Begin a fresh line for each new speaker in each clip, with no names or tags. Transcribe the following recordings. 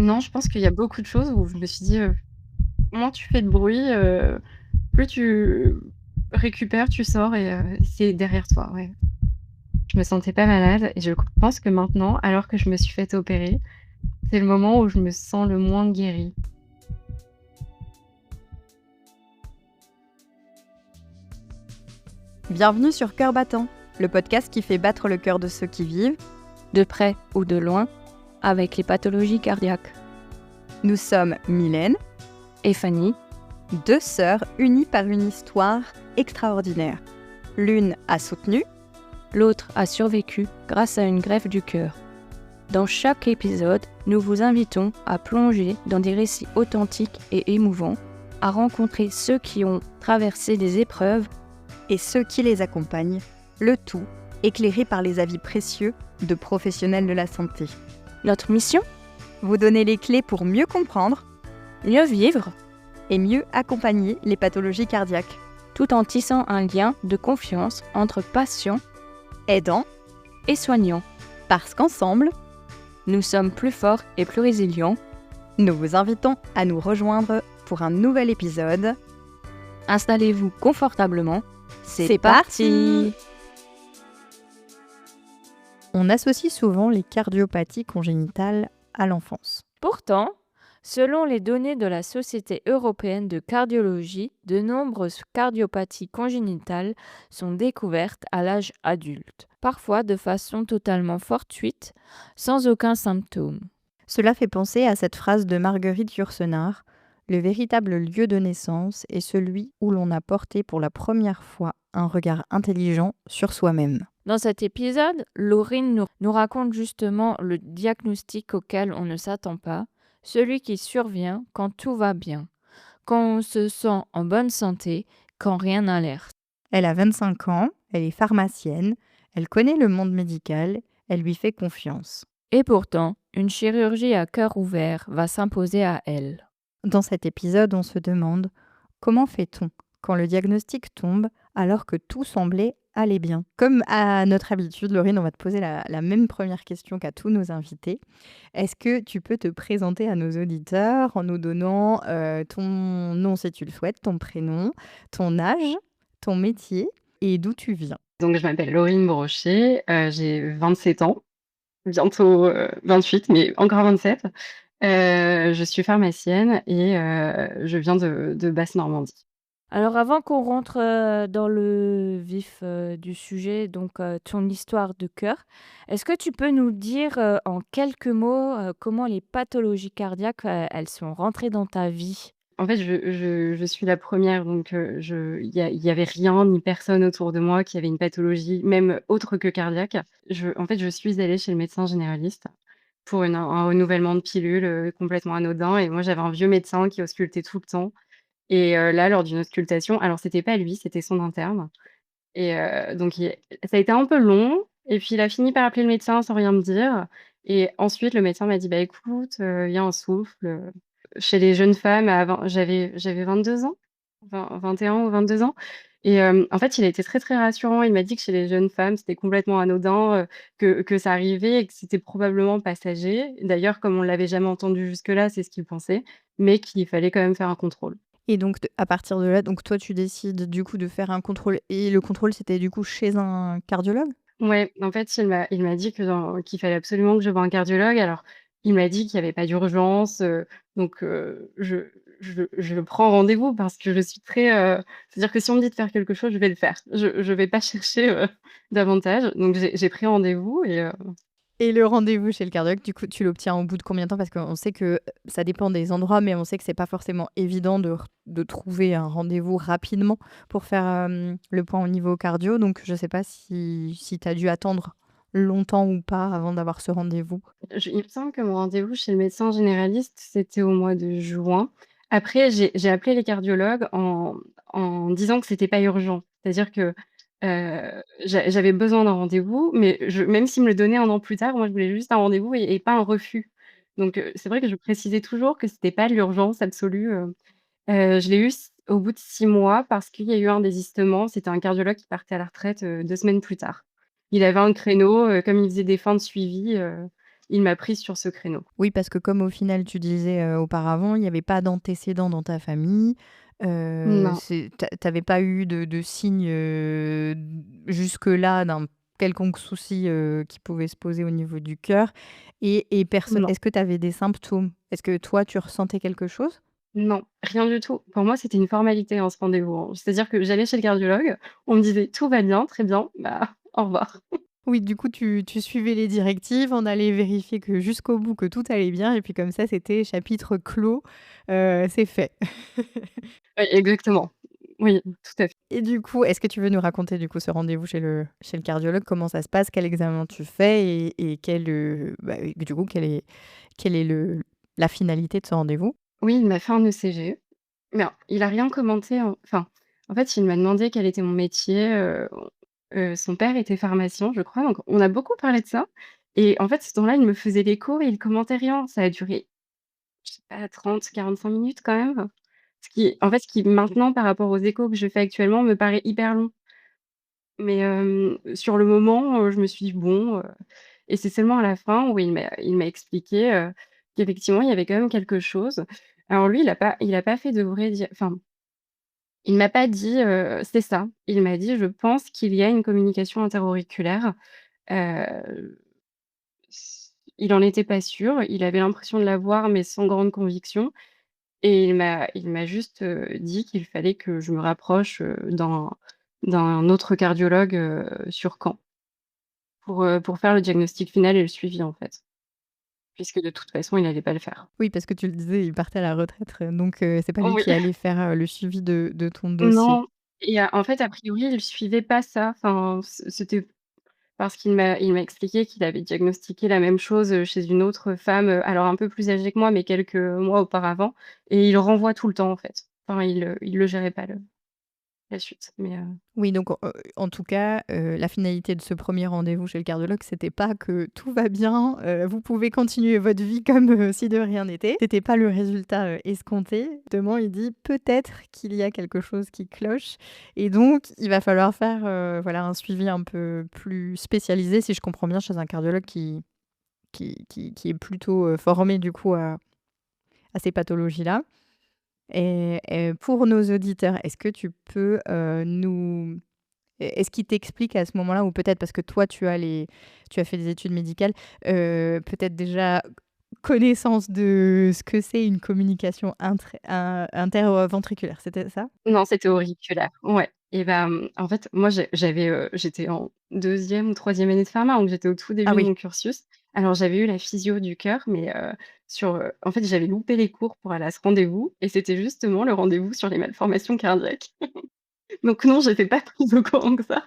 Non, je pense qu'il y a beaucoup de choses où je me suis dit, moins tu fais de bruit, plus tu récupères, tu sors et c'est derrière toi, ouais. Je me sentais pas malade et je pense que maintenant, alors que je me suis fait opérer, c'est le moment où je me sens le moins guérie.
Bienvenue sur Cœur battant, le podcast qui fait battre le cœur de ceux qui vivent,
de près ou de loin, avec les pathologies cardiaques.
Nous sommes Mylène
Et Fanny,
deux sœurs unies par une histoire extraordinaire. L'une a soutenu,
l'autre a survécu grâce à une greffe du cœur. Dans chaque épisode, nous vous invitons à plonger dans des récits authentiques et émouvants, à rencontrer ceux qui ont traversé des épreuves
et ceux qui les accompagnent, le tout éclairé par les avis précieux de professionnels de la santé.
Notre mission ?
Vous donner les clés pour mieux comprendre,
mieux vivre
et mieux accompagner les pathologies cardiaques,
tout en tissant un lien de confiance entre patients,
aidants
et soignants.
Parce qu'ensemble,
nous sommes plus forts et plus résilients.
Nous vous invitons à nous rejoindre pour un nouvel épisode.
Installez-vous confortablement.
C'est parti. On associe souvent les cardiopathies congénitales à l'enfance.
Pourtant, selon les données de la Société européenne de cardiologie, de nombreuses cardiopathies congénitales sont découvertes à l'âge adulte, parfois de façon totalement fortuite, sans aucun symptôme.
Cela fait penser à cette phrase de Marguerite Yourcenar: « Le véritable lieu de naissance est celui où l'on a porté pour la première fois un regard intelligent sur soi-même. »
Dans cet épisode, Laurine nous raconte justement le diagnostic auquel on ne s'attend pas, celui qui survient quand tout va bien, quand on se sent en bonne santé, quand rien n'alerte.
Elle a 25 ans, elle est pharmacienne, elle connaît le monde médical, elle lui fait confiance.
Et pourtant, une chirurgie à cœur ouvert va s'imposer à elle.
Dans cet épisode, on se demande comment fait-on quand le diagnostic tombe alors que tout semblait aller bien. Comme à notre habitude, Laurine, on va te poser la même première question qu'à tous nos invités. Est-ce que tu peux te présenter à nos auditeurs en nous donnant ton nom si tu le souhaites, ton prénom, ton âge, ton métier et d'où tu viens?
Donc je m'appelle Laurine Brochet, j'ai 27 ans, bientôt 28, mais encore 27. Je suis pharmacienne et je viens de Basse-Normandie.
Alors avant qu'on rentre dans le vif du sujet, donc ton histoire de cœur, est-ce que tu peux nous dire en quelques mots comment les pathologies cardiaques elles sont rentrées dans ta vie?
En fait, je suis la première, donc il y avait rien ni personne autour de moi qui avait une pathologie, même autre que cardiaque. Je suis allée chez le médecin généraliste pour un renouvellement de pilule, complètement anodin, et moi, j'avais un vieux médecin qui auscultait tout le temps, et là, lors d'une auscultation, alors c'était pas lui, c'était son interne, et donc ça a été un peu long, et puis il a fini par appeler le médecin sans rien me dire, et ensuite le médecin m'a dit: «Bah, écoute, il y a un souffle, chez les jeunes femmes à vingt», j'avais 22 ans, 21 ou 22 ans, et en fait, il a été très, très rassurant. Il m'a dit que chez les jeunes femmes, c'était complètement anodin, que ça arrivait et que c'était probablement passager. D'ailleurs, comme on l'avait jamais entendu jusque-là, c'est ce qu'il pensait, mais qu'il fallait quand même faire un contrôle.
Et donc à partir de là, donc toi tu décides du coup de faire un contrôle, et le contrôle c'était du coup chez un cardiologue?
Ouais, en fait, il m'a dit qu'il fallait absolument que je voie un cardiologue. Alors, il m'a dit qu'il y avait pas d'urgence, donc je prends rendez-vous parce que je suis très, c'est-à-dire que si on me dit de faire quelque chose, je vais le faire. Je vais pas chercher, davantage. Donc j'ai pris rendez-vous, et
Et le rendez-vous chez le cardiologue, du coup, tu l'obtiens au bout de combien de temps? Parce qu'on sait que ça dépend des endroits, mais on sait que c'est pas forcément évident de trouver un rendez-vous rapidement pour faire le point au niveau cardio. Donc, je sais pas si tu as dû attendre longtemps ou pas avant d'avoir ce rendez-vous.
il me semble que mon rendez-vous chez le médecin généraliste, c'était au mois de juin. Après, j'ai appelé les cardiologues en disant que c'était pas urgent. C'est-à-dire que, j'avais besoin d'un rendez-vous, mais même s'ils me le donnaient 1 an plus tard, moi, je voulais juste un rendez-vous et pas un refus. Donc, c'est vrai que je précisais toujours que c'était pas l'urgence absolue. Je l'ai eu au bout de 6 mois parce qu'il y a eu un désistement. C'était un cardiologue qui partait à la retraite, 2 semaines plus tard. Il avait un créneau, comme il faisait des fins de suivi, il m'a prise sur ce créneau.
Oui, parce que comme au final tu disais, auparavant, il y avait pas d'antécédents dans ta famille,
Non,
c'est tu pas eu de signes, jusque-là d'un quelconque souci, qui pouvait se poser au niveau du cœur et personne
non,
est-ce que tu avais des symptômes? Est-ce que toi tu ressentais quelque chose?
non, rien du tout. Pour moi, c'était une formalité, hein, ce rendez-vous, hein. C'est-à-dire que j'allais chez le cardiologue, on me disait: «Tout va bien, très bien, bah, au revoir».
Oui, du coup, tu suivais les directives, on allait vérifier que jusqu'au bout, que tout allait bien et puis comme ça, c'était chapitre clos, c'est fait.
Ouais, exactement. Oui, tout à fait.
Et du coup, est-ce que tu veux nous raconter, du coup, ce rendez-vous chez le cardiologue? Comment ça se passe? Quel examen tu fais? Et quel, du coup, quelle est le la finalité de ce rendez-vous?
Oui, il m'a fait un ECG, mais il a rien commenté, enfin, en fait, il m'a demandé quel était mon métier, son père était pharmacien, je crois, donc on a beaucoup parlé de ça et en fait, ce temps-là, il me faisait l'écho et il commentait rien. Ça a duré, je sais pas, 30-45 minutes quand même. Ce qui maintenant, par rapport aux échos que je fais actuellement, me paraît hyper long. Mais sur le moment, je me suis dit: «Bon», et c'est seulement à la fin où il m'a expliqué, qu'effectivement, il y avait quand même quelque chose. Alors lui, il a pas fait de vrai dia enfin, il m'a pas dit, «C'est ça». Il m'a dit: «Je pense qu'il y a une communication interauriculaire». Il en était pas sûr, il avait l'impression de l'avoir, mais sans grande conviction et il m'a juste, dit qu'il fallait que je me rapproche, d'un autre cardiologue, sur Caen pour faire le diagnostic final et le suivi, en fait. Puisque de toute façon, il allait pas le faire.
Oui, parce que tu le disais, il partait à la retraite, donc c'est pas lui
Oui.
qui allait faire, le suivi de ton dossier.
Non et en fait, a priori, il suivait pas ça. Enfin, c'était parce qu'il m'a expliqué qu'il avait diagnostiqué la même chose, chez une autre femme, alors un peu plus âgée que moi, mais quelques mois auparavant et il renvoie tout le temps, en fait. Enfin, il le gérait pas la suite, mais
Oui, donc en tout cas, la finalité de ce premier rendez-vous chez le cardiologue, c'était pas que tout va bien, vous pouvez continuer votre vie comme, si de rien n'était. C'était pas le résultat, escompté. Justement, il dit: «Peut-être qu'il y a quelque chose qui cloche» et donc il va falloir faire, voilà, un suivi un peu plus spécialisé, si je comprends bien, chez un cardiologue qui est plutôt, formé du coup à ces pathologies-là. Et pour nos auditeurs, est-ce que tu peux, est-ce qu'il t'explique à ce moment-là ou peut-être parce que toi tu as fait des études médicales, peut-être déjà connaissance de ce que c'est une communication interventriculaire, c'était ça?
non, c'était auriculaire, ouais et bah, en fait, moi, j'étais en deuxième ou troisième année de pharma, donc j'étais au tout
Ah
début de
oui.
mon cursus. Alors j'avais eu la physio du cœur, mais en fait, j'avais loupé les cours pour aller à ce rendez-vous et c'était justement le rendez-vous sur les malformations cardiaques. Donc non, j'étais pas plus au courant que ça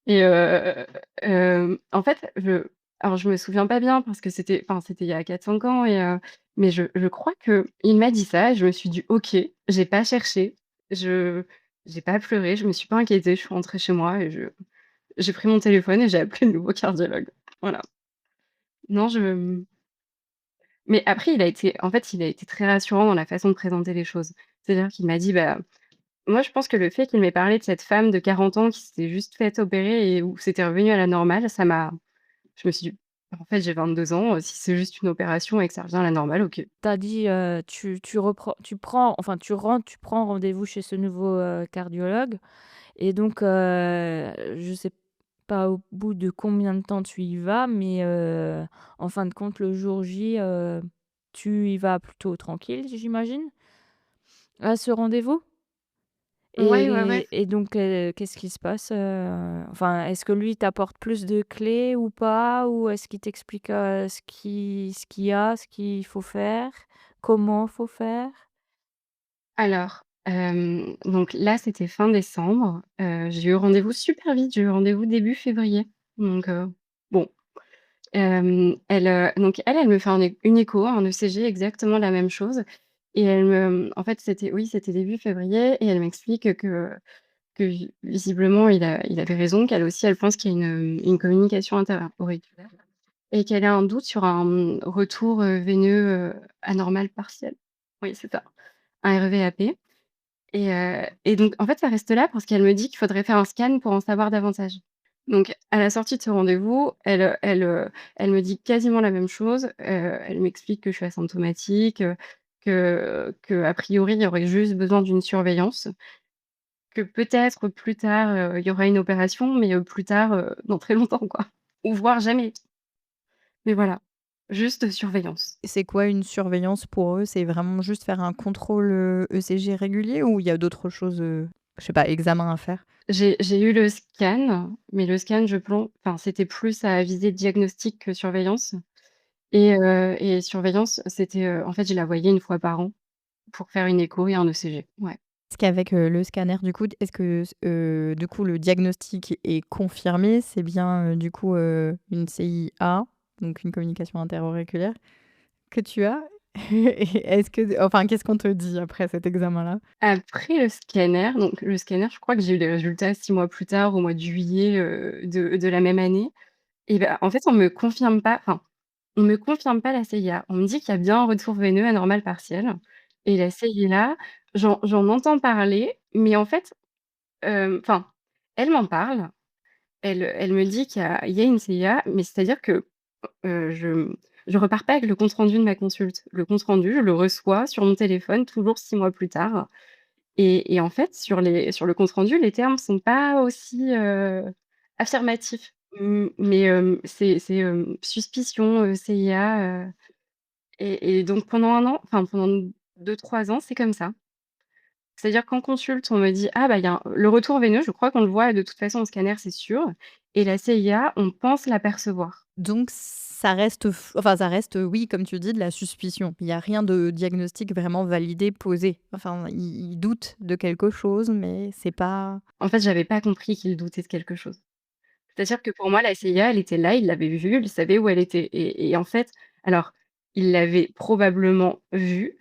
et en fait, je me souviens pas bien parce que c'était il y a 4-5 ans mais je crois qu'il m'a dit ça et je me suis dit: «OK». J'ai pas cherché, je j'ai pas pleuré, je me suis pas inquiétée, je suis rentrée chez moi et j'ai pris mon téléphone et j'ai appelé le nouveau cardiologue. Voilà. Non, mais après il a été très rassurant dans la façon de présenter les choses. C'est-à-dire qu'il m'a dit: «Bah». Moi, je pense que le fait qu'il m'ait parlé de cette femme de 40 ans qui s'était juste faite opérer et où c'était revenu à la normale, je me suis dit: «En fait, j'ai 22 ans, si c'est juste une opération et que ça revient à la normale, OK».
Tu as dit, tu prends rendez-vous chez ce nouveau, cardiologue et donc je sais pas au bout de combien de temps tu y vas, mais en fin de compte, le jour J, tu y vas plutôt tranquille, j'imagine, à ce rendez-vous?
Ouais, ouais, ouais.
Et donc qu'est-ce qui se passe? Enfin, est-ce que lui t'apporte plus de clés ou pas? Ou est-ce qu'il t'explique, ce qu'il y a, ce qu'il faut faire? Comment faut faire?
Alors, donc là, c'était fin décembre, j'ai eu rendez-vous super vite, j'ai eu rendez-vous début février, donc bon, elle me fait une écho, un ECG, exactement la même chose et en fait, c'était début février et elle m'explique que visiblement il avait raison, qu'elle aussi elle pense qu'il y a une communication interauriculaire et qu'elle a un doute sur un, retour, veineux, anormal partiel. Oui, c'est ça, un RVAP et donc en fait ça reste là parce qu'elle me dit qu'il faudrait faire un scan pour en savoir davantage. Donc à la sortie de ce rendez-vous, elle me dit quasiment la même chose. Elle m'explique que je suis asymptomatique, qu'a priori, il y aurait juste besoin d'une surveillance, que peut-être plus tard, il y aura une opération, mais plus tard, dans très longtemps quoi, ou voire jamais. Mais voilà, juste surveillance.
C'est quoi une surveillance pour eux? C'est vraiment juste faire un contrôle, ECG régulier ou il y a d'autres choses, je sais pas, examens à faire?
J'ai eu le scan, mais le scan, enfin, c'était plus à visée diagnostic que surveillance et surveillance, c'était, en fait, je la voyais une fois par an pour faire une écho et un ECG. Ouais.
Est-ce qu'avec, le scanner du coup, est-ce que du coup le diagnostic est confirmé? C'est bien, du coup, une CIA, donc une communication interauriculaire que tu as? Et est-ce que enfin, qu'est-ce qu'on te dit après cet examen-là?
Après le scanner, je crois que j'ai eu les résultats 6 mois plus tard, au mois de juillet, de la même année et bah, en fait, on me confirme pas la CIA. On me dit qu'il y a bien un retour veineux anormal partiel et la CIA, j'en entends parler, mais en fait, enfin, elle m'en parle. Elle me dit qu'il y a une CIA, mais c'est-à-dire que, je repars pas avec le compte rendu de ma consulte. Le compte rendu, je le reçois sur mon téléphone toujours 6 mois plus tard et en fait, sur le compte rendu, les termes sont pas aussi, affirmatifs. Mais suspicion, CIA, et donc pendant un an, enfin pendant 2 3 ans, c'est comme ça. C'est-à-dire qu'en consulte, on me dit: «Ah bah, il y a le retour veineux, je crois qu'on le voit de toute façon au scanner, c'est sûr», et la CIA, on pense l'apercevoir.
Donc ça reste enfin ça reste, oui, comme tu dis, de la suspicion. Il y a rien de diagnostic vraiment validé, posé. Enfin, ils doutent de quelque chose, mais c'est pas
En fait, j'avais pas compris qu'il doutait de quelque chose. C'est-à-dire que pour moi, la CIA, elle était là, il l'avait vue, il savait où elle était et en fait, alors, il l'avait probablement vue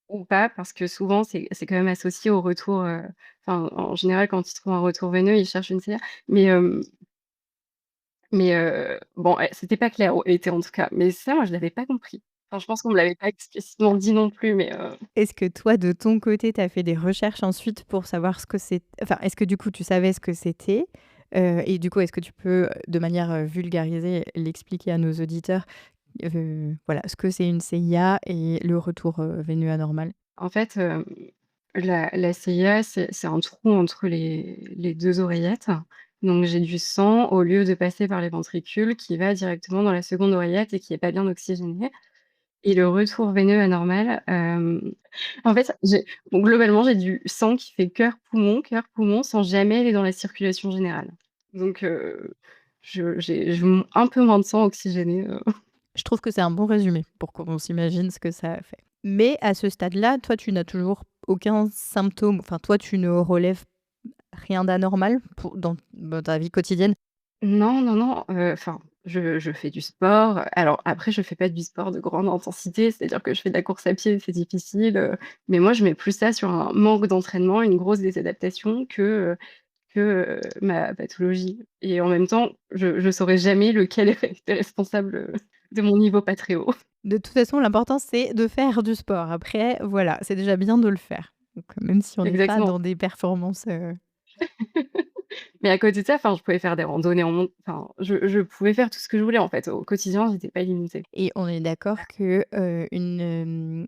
ou pas parce que souvent c'est quand même associé au retour, enfin, en général, quand ils trouvent un retour veineux, ils cherchent une CIA, mais bon, c'était pas clair où elle était en tout cas, mais ça, moi, je l'avais pas compris. Enfin, je pense qu'on me l'avait pas explicitement dit non plus, mais
est-ce que toi, de ton côté, tu as fait des recherches ensuite pour savoir ce que c'est enfin, est-ce que du coup, tu savais ce que c'était? Et du coup, est-ce que tu peux, de manière, vulgarisée, l'expliquer à nos auditeurs, voilà, ce que c'est une CIA et le retour, veineux anormal?
en fait, la CIA, c'est un trou entre les 2 oreillettes. Donc j'ai du sang, au lieu de passer par les ventricules, qui va directement dans la seconde oreillette et qui est pas bien oxygénée. Et le retour veineux anormal, en fait, globalement, j'ai du sang qui fait cœur, poumon, sans jamais aller dans la circulation générale. Donc j'ai un peu moins de sang oxygéné,
Je trouve que c'est un bon résumé pour qu'on s'imagine ce que ça a fait. Mais à ce stade-là, toi, tu n'as toujours aucun symptôme, enfin, toi, tu ne relèves rien d'anormal dans ta vie quotidienne?
Non, non, non, enfin, je fais du sport. Alors après, je fais pas du sport de grande intensité, c'est-à-dire que je fais de la course à pied, c'est difficile, mais moi, je mets plus ça sur un manque d'entraînement, une grosse désadaptation ma pathologie et en même temps, je saurais jamais lequel est responsable, de mon niveau pas très haut.
De toute façon, l'important, c'est de faire du sport. Après, voilà, c'est déjà bien de le faire. Donc, même si on n'est pas
Exactement.
dans des performances,
Mais à côté de ça, enfin, je pouvais faire des randonnées en enfin, je pouvais faire tout ce que je voulais, en fait. Au quotidien, j'étais pas limitée.
et on est d'accord que, une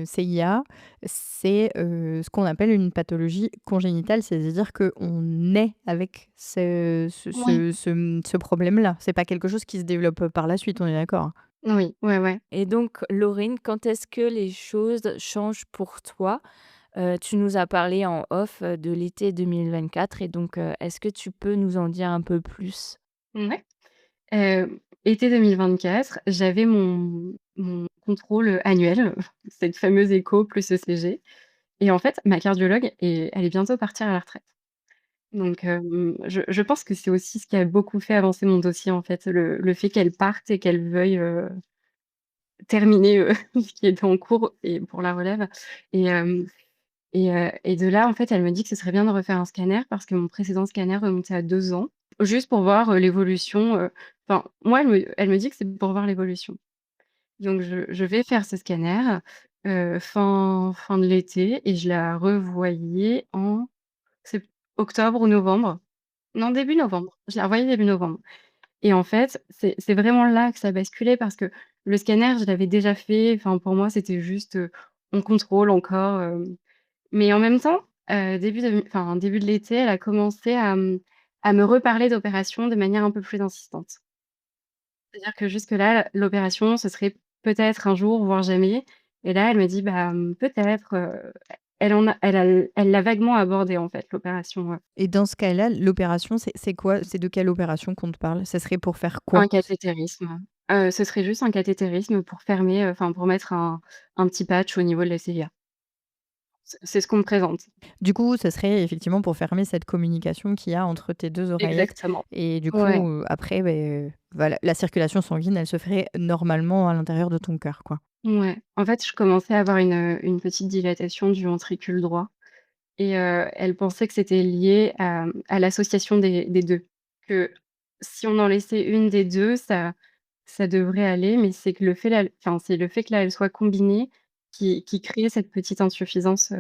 CIA, c'est, ce qu'on appelle une pathologie congénitale, c'est-à-dire qu'on naît avec
Ouais.
ce problème-là. C'est pas quelque chose qui se développe par la suite, on est d'accord, hein?
Oui, ouais, ouais.
Et donc, Laurine, quand est-ce que les choses changent pour toi? Tu nous as parlé en off, de l'été 2024 et donc, est-ce que tu peux nous en dire un peu plus?
Ouais. Été 2024, j'avais mon contrôle, annuel, cette fameuse écho plus ECG et en fait, ma cardiologue elle est bientôt partir à la retraite. Donc je pense que c'est aussi ce qui a beaucoup fait avancer mon dossier, en fait, le fait qu'elle parte et qu'elle veuille, terminer, ce qui était en cours et pour la relève et et de là, en fait, elle me dit que ce serait bien de refaire un scanner parce que mon précédent scanner remontait à 2 ans, juste pour voir, l'évolution, enfin, moi, elle me dit que c'est pour voir l'évolution. Donc je vais faire ce scanner, fin de l'été et je la revoyais en sept octobre ou novembre. Non, début novembre. Je l'ai envoyé début novembre et en fait, c'est vraiment là que ça a basculé parce que le scanner, je l'avais déjà fait. Enfin, pour moi, c'était juste, on contrôle encore, mais en même temps, début de l'été, elle a commencé à me reparler d'opération de manière un peu plus insistante. C'est-à-dire que jusque-là, l'opération, ce serait peut-être un jour, voire jamais et là, elle me dit: «Bah, peut-être», elle l'a vaguement abordé en fait, l'opération,
Et dans ce cas-là, l'opération, c'est quoi? C'est de quelle opération qu'on te parle? Ça serait pour faire quoi?
un cathétérisme. Ce serait juste un cathétérisme pour fermer, enfin pour mettre un petit patch au niveau de la CIA. C'est ce qu'on me présente.
Du coup, ça serait effectivement pour fermer cette communication qu'il y a entre tes 2 oreillettes
Exactement.
et du
Ouais.
coup, après, voilà, la circulation sanguine, elle se ferait normalement à l'intérieur de ton cœur, quoi.
Ouais. En fait, je commençais à avoir une petite dilatation du ventricule droit et elle pensait que c'était lié à l'association des 2. Que si on en laissait une des 2, ça devrait aller, mais c'est que c'est le fait que là, elles soient combinées qui crée cette petite insuffisance,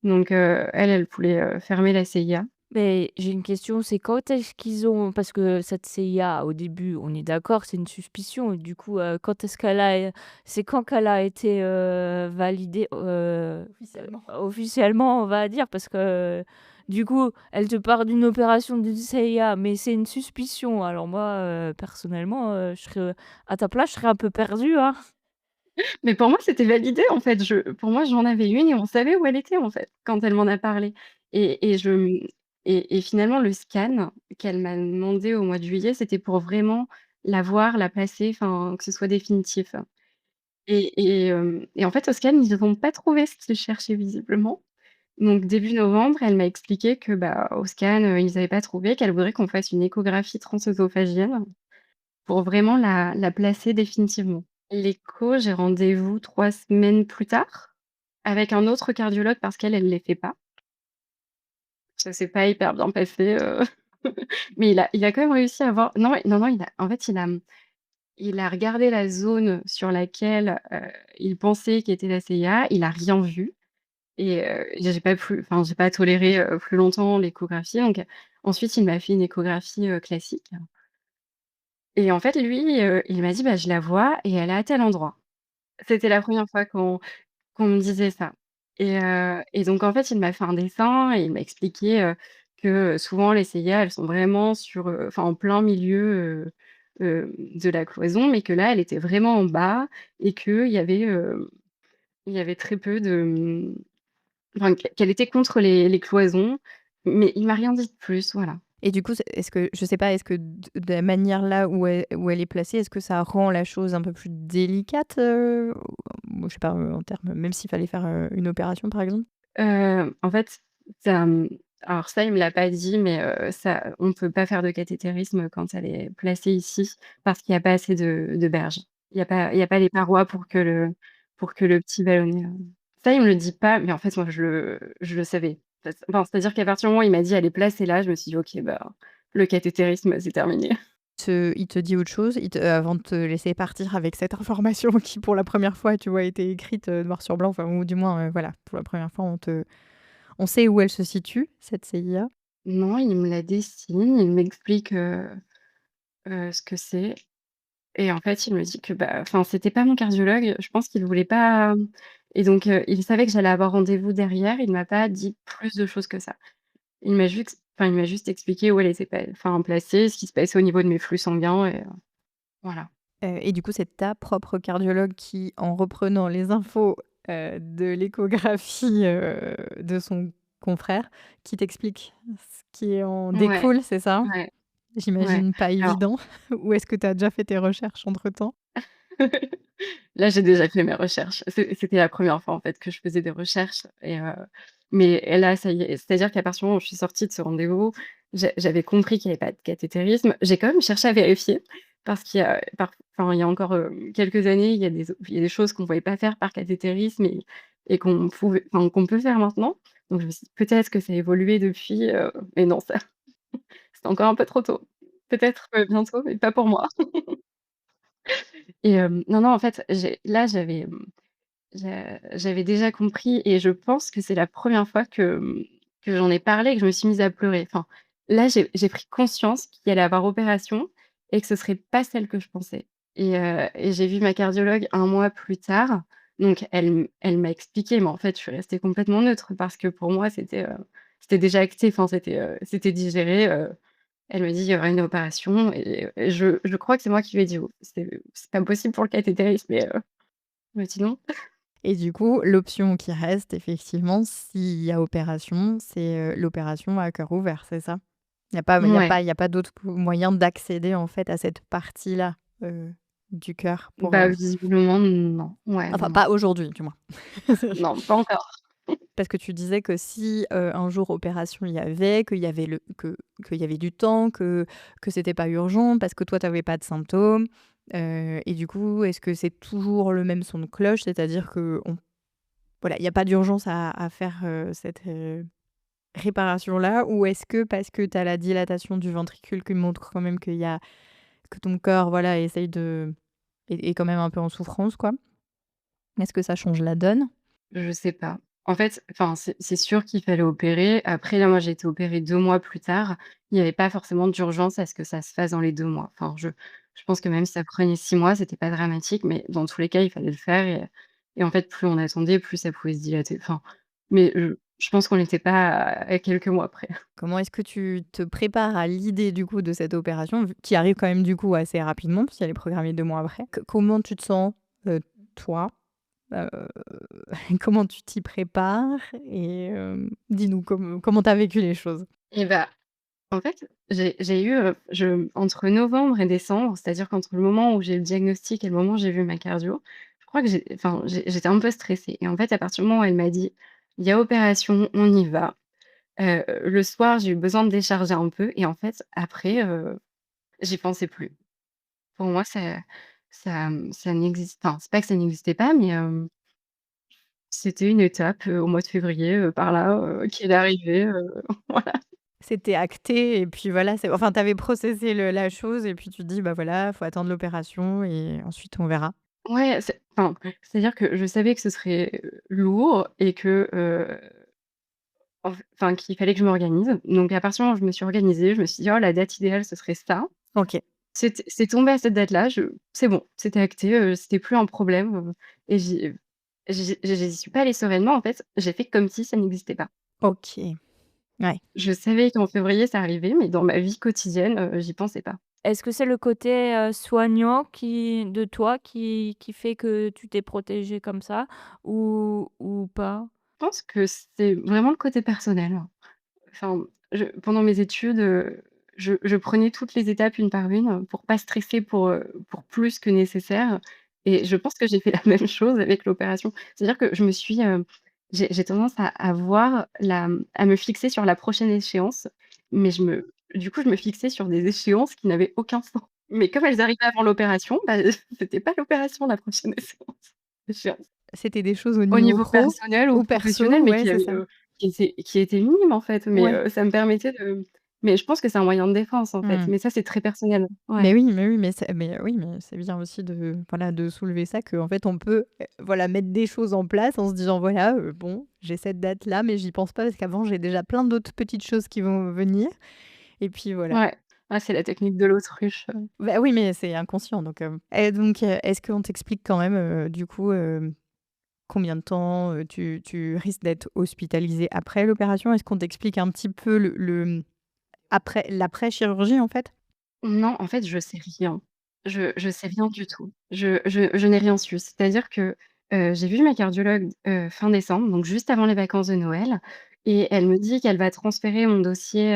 donc elle voulait, fermer la CIA.
Mais j'ai une question, c'est quand est-ce qu'ils ont parce que cette CIA, au début, on est d'accord, c'est une suspicion et du coup, quand est-ce qu'elle a c'est quand qu'elle a été, validée,
Officiellement.
officiellement, on va dire? Parce que, du coup, elle te parle d'une opération d'une CIA, mais c'est une suspicion. Alors moi, personnellement, je serais, à ta place, je serais un peu perdue, hein.
Mais pour moi, c'était validé, en fait. Pour moi, j'en avais une et on savait où elle était, en fait, quand elle m'en a parlé et je et finalement, le scan qu'elle m'a demandé au mois de juillet, c'était pour vraiment la voir, la placer, enfin, que ce soit définitif et en fait, au scan, ils ont pas trouvé ce qu'ils cherchaient visiblement. Donc début novembre, elle m'a expliqué que, bah, au scan, ils avaient pas trouvé, qu'elle voudrait qu'on fasse une échographie transœsophagienne pour vraiment la placer définitivement. L'écho, j'ai rendez-vous 3 semaines plus tard avec un autre cardiologue parce qu'elle, elle les fait pas. Ça s'est pas hyper bien passé, mais il a quand même réussi à voir non, non, non, il a regardé la zone sur laquelle, il pensait qu'était la CIA, il a rien vu et j'ai pas toléré, plus longtemps l'échographie donc ensuite il m'a fait une échographie, classique et en fait lui, il m'a dit: «Bah, je la vois et elle est à tel endroit». C'était la première fois qu'on me disait ça et donc en fait, il m'a fait un dessin et il m'a expliqué, que, souvent les CIA, elles sont vraiment enfin en plein milieu, de la cloison, mais que là, elle était vraiment en bas et il y avait très peu enfin qu'elle était contre les cloisons, mais il m'a rien dit de plus, voilà.
Et du coup, est-ce que je sais pas, est-ce que de la manière là où elle est placée, est-ce que ça rend la chose un peu plus délicate, ou je sais pas, en termes même s'il fallait faire, une opération, par exemple?
En fait, ça, alors ça, il me l'a pas dit, mais ça on peut pas faire de cathétérisme quand elle est placée ici, parce qu'il y a pas assez de berges. Il y a pas les parois pour que le petit ballonnet, ça, il me le dit pas, mais en fait, moi, je le savais. C'est-à-dire qu'à partir du moment où il m'a dit: «Elle est placée là», je me suis dit: «OK, bah, le cathétérisme, c'est terminé».
Il te dit autre chose? Avant de te laisser partir avec cette information qui, pour la première fois, tu vois, était écrite, noir sur blanc, enfin, ou du moins, voilà, pour la première fois, on sait où elle se situe, cette CIA?
Non, il me la dessine, il m'explique, ce que c'est. Et en fait, il me dit que, bah, enfin, c'était pas mon cardiologue, je pense qu'il voulait pas, et donc il savait que j'allais avoir rendez-vous derrière, il m'a pas dit plus de choses que ça. Il m'a juste expliqué où elle était placée, ce qui se passait au niveau de mes flux sanguins et voilà.
Et du coup, c'est ta propre cardiologue qui, en reprenant les infos, de l'échographie, de son confrère, qui t'explique ce qui en
Ouais,
découle, c'est ça?
ouais, ouais.
J'imagine pas
Alors
évident. Ou est-ce que tu as déjà fait tes recherches entre-temps?
là, j'ai déjà fait mes recherches. C'était la première fois, en fait, que je faisais des recherches et là, ça y est, c'est-à-dire qu'à partir du moment où je suis sortie de ce rendez-vous, j'avais compris qu'il y avait pas de cathétérisme. J'ai quand même cherché à vérifier parce qu'il y a il y a encore, quelques années, il y a des choses qu'on ne pouvait pas faire par cathétérisme et qu'on peut faire maintenant. Donc je me suis dit: «Peut-être que ça a évolué depuis», mais non, ça c'est encore un peu trop tôt. Peut-être, bientôt, mais pas pour moi. Et non, non, en fait, j'avais déjà compris et je pense que c'est la première fois que j'en ai parlé et que je me suis mise à pleurer. Enfin, là, j'ai pris conscience qu'il allait avoir opération et que ce serait pas celle que je pensais et j'ai vu ma cardiologue un mois plus tard. Donc elle m'a expliqué, mais en fait, je suis restée complètement neutre parce que pour moi, c'était déjà acté, enfin, c'était digéré, elle me dit: «Il y aura une opération» et je crois que c'est moi qui lui ai dit: «Oh, c'est pas possible pour le cathétérisme» mais sinon
Et du coup, l'option qui reste effectivement, s'il y a opération, c'est, l'opération à cœur ouvert, c'est ça?
ouais,
Il y a pas d'autre moyen d'accéder en fait à cette partie-là, heu, du cœur pour,
bah, visiblement non. Ouais, non,
enfin
non.
pas aujourd'hui du moins.
Non, pas encore.
Parce que tu disais que si, un jour opération il y avait, qu'il y avait du temps, que c'était pas urgent parce que toi tu avais pas de symptômes, et du coup, est-ce que c'est toujours le même son de cloche? C'est-à-dire qu'on voilà, il y a pas d'urgence à faire, cette, réparation-là? Ou est-ce que parce que tu as la dilatation du ventricule qui montre quand même que ton corps, voilà, essaye de est quand même un peu en souffrance, quoi? Est-ce que ça change la donne?
Je sais pas. En fait, enfin, c'est sûr qu'il fallait opérer. Après, là, moi, j'ai été opérée 2 mois plus tard. Il y avait pas forcément d'urgence à ce que ça se fasse dans les 2 mois. Enfin, je pense que même si ça prenait 6 mois, c'était pas dramatique, mais dans tous les cas, il fallait le faire et en fait, plus on attendait, plus ça pouvait se dilater. Enfin, mais je pense qu'on n'était pas à quelques mois près.
Comment est-ce que tu te prépares à l'idée, du coup, de cette opération, vu qui arrive quand même, du coup, assez rapidement puisqu'elle est programmée 2 mois après? Comment tu te sens, toi? Heu, comment tu t'y prépares? Et dis-nous comment tu as vécu les choses?
Et bah, en fait, j'ai eu, entre novembre et décembre, c'est-à-dire qu'entre le moment où j'ai eu le diagnostic et le moment où j'ai vu ma cardio, je crois que j'étais un peu stressée et en fait, à partir du moment où elle m'a dit: «Il y a opération, on y va», le soir, j'ai eu besoin de décharger un peu et en fait, après, j'y pensais plus. Pour moi, ça n'existe enfin, c'est pas que ça n'existait pas, mais c'était une étape, au mois de février, par là, qui allait arriver, voilà.
C'était acté et puis voilà, c'est enfin, tu avais processé la chose et puis tu te dis: «Bah, voilà, faut attendre l'opération et ensuite on verra».
Ouais, c'est-à-dire que je savais que ce serait, lourd et que, enfin, qu'il fallait que je m'organise. Donc à partir du moment où je me suis organisée, je me suis dit: «Oh, la date idéale, ce serait ça».
OK.
C'est tombé à cette date-là, c'est bon, c'était acté, c'était plus un problème, et j'y suis pas allée sereinement, en fait. J'ai fait comme si ça n'existait pas.
OK. Ouais.
Je savais qu'en février, ça arrivait, mais dans ma vie quotidienne, j'y pensais pas.
Est-ce que c'est le côté, soignant de toi qui fait que tu t'es protégée comme ça ou pas?
Je pense que c'est vraiment le côté personnel. Enfin, pendant mes études, je prenais toutes les étapes une par une, pour pas stresser pour plus que nécessaire et je pense que j'ai fait la même chose avec l'opération. C'est-à-dire que j'ai tendance à voir à me fixer sur la prochaine échéance, mais du coup, je me fixais sur des échéances qui n'avaient aucun sens. Mais comme elles arrivaient avant l'opération, bah, c'était pas l'opération la prochaine échéance.
C'était des choses au
Au
niveau
niveau
pro
personnel ou
ou
professionnel,
perso?
mais
Ouais, c'est ça.
qui étaient minimes, en fait, mais
Ouais.
ça me permettait de mais je pense que c'est un moyen de défense, en fait,
Mmh.
mais ça, c'est très personnel. Ouais.
Mais oui, mais c'est bien aussi de, voilà, de soulever ça, qu'en fait on peut, voilà, mettre des choses en place en se disant: «Voilà, bon, j'ai cette date-là, mais j'y pense pas parce qu'avant j'ai déjà plein d'autres petites choses qui vont venir» et puis voilà.
Ouais. Ah, c'est la technique de l'autruche,
Bah, oui, mais c'est inconscient donc est-ce qu'on t'explique quand même, du coup, combien de temps, tu risques d'être hospitalisé après l'opération? Est-ce qu'on t'explique un petit peu après l'après-chirurgie, en fait?
Non, en fait, je sais rien. Je sais rien du tout. Je n'ai rien su. C'est-à-dire que, j'ai vu ma cardiologue, fin décembre, donc juste avant les vacances de Noël et elle me dit qu'elle va transférer mon dossier,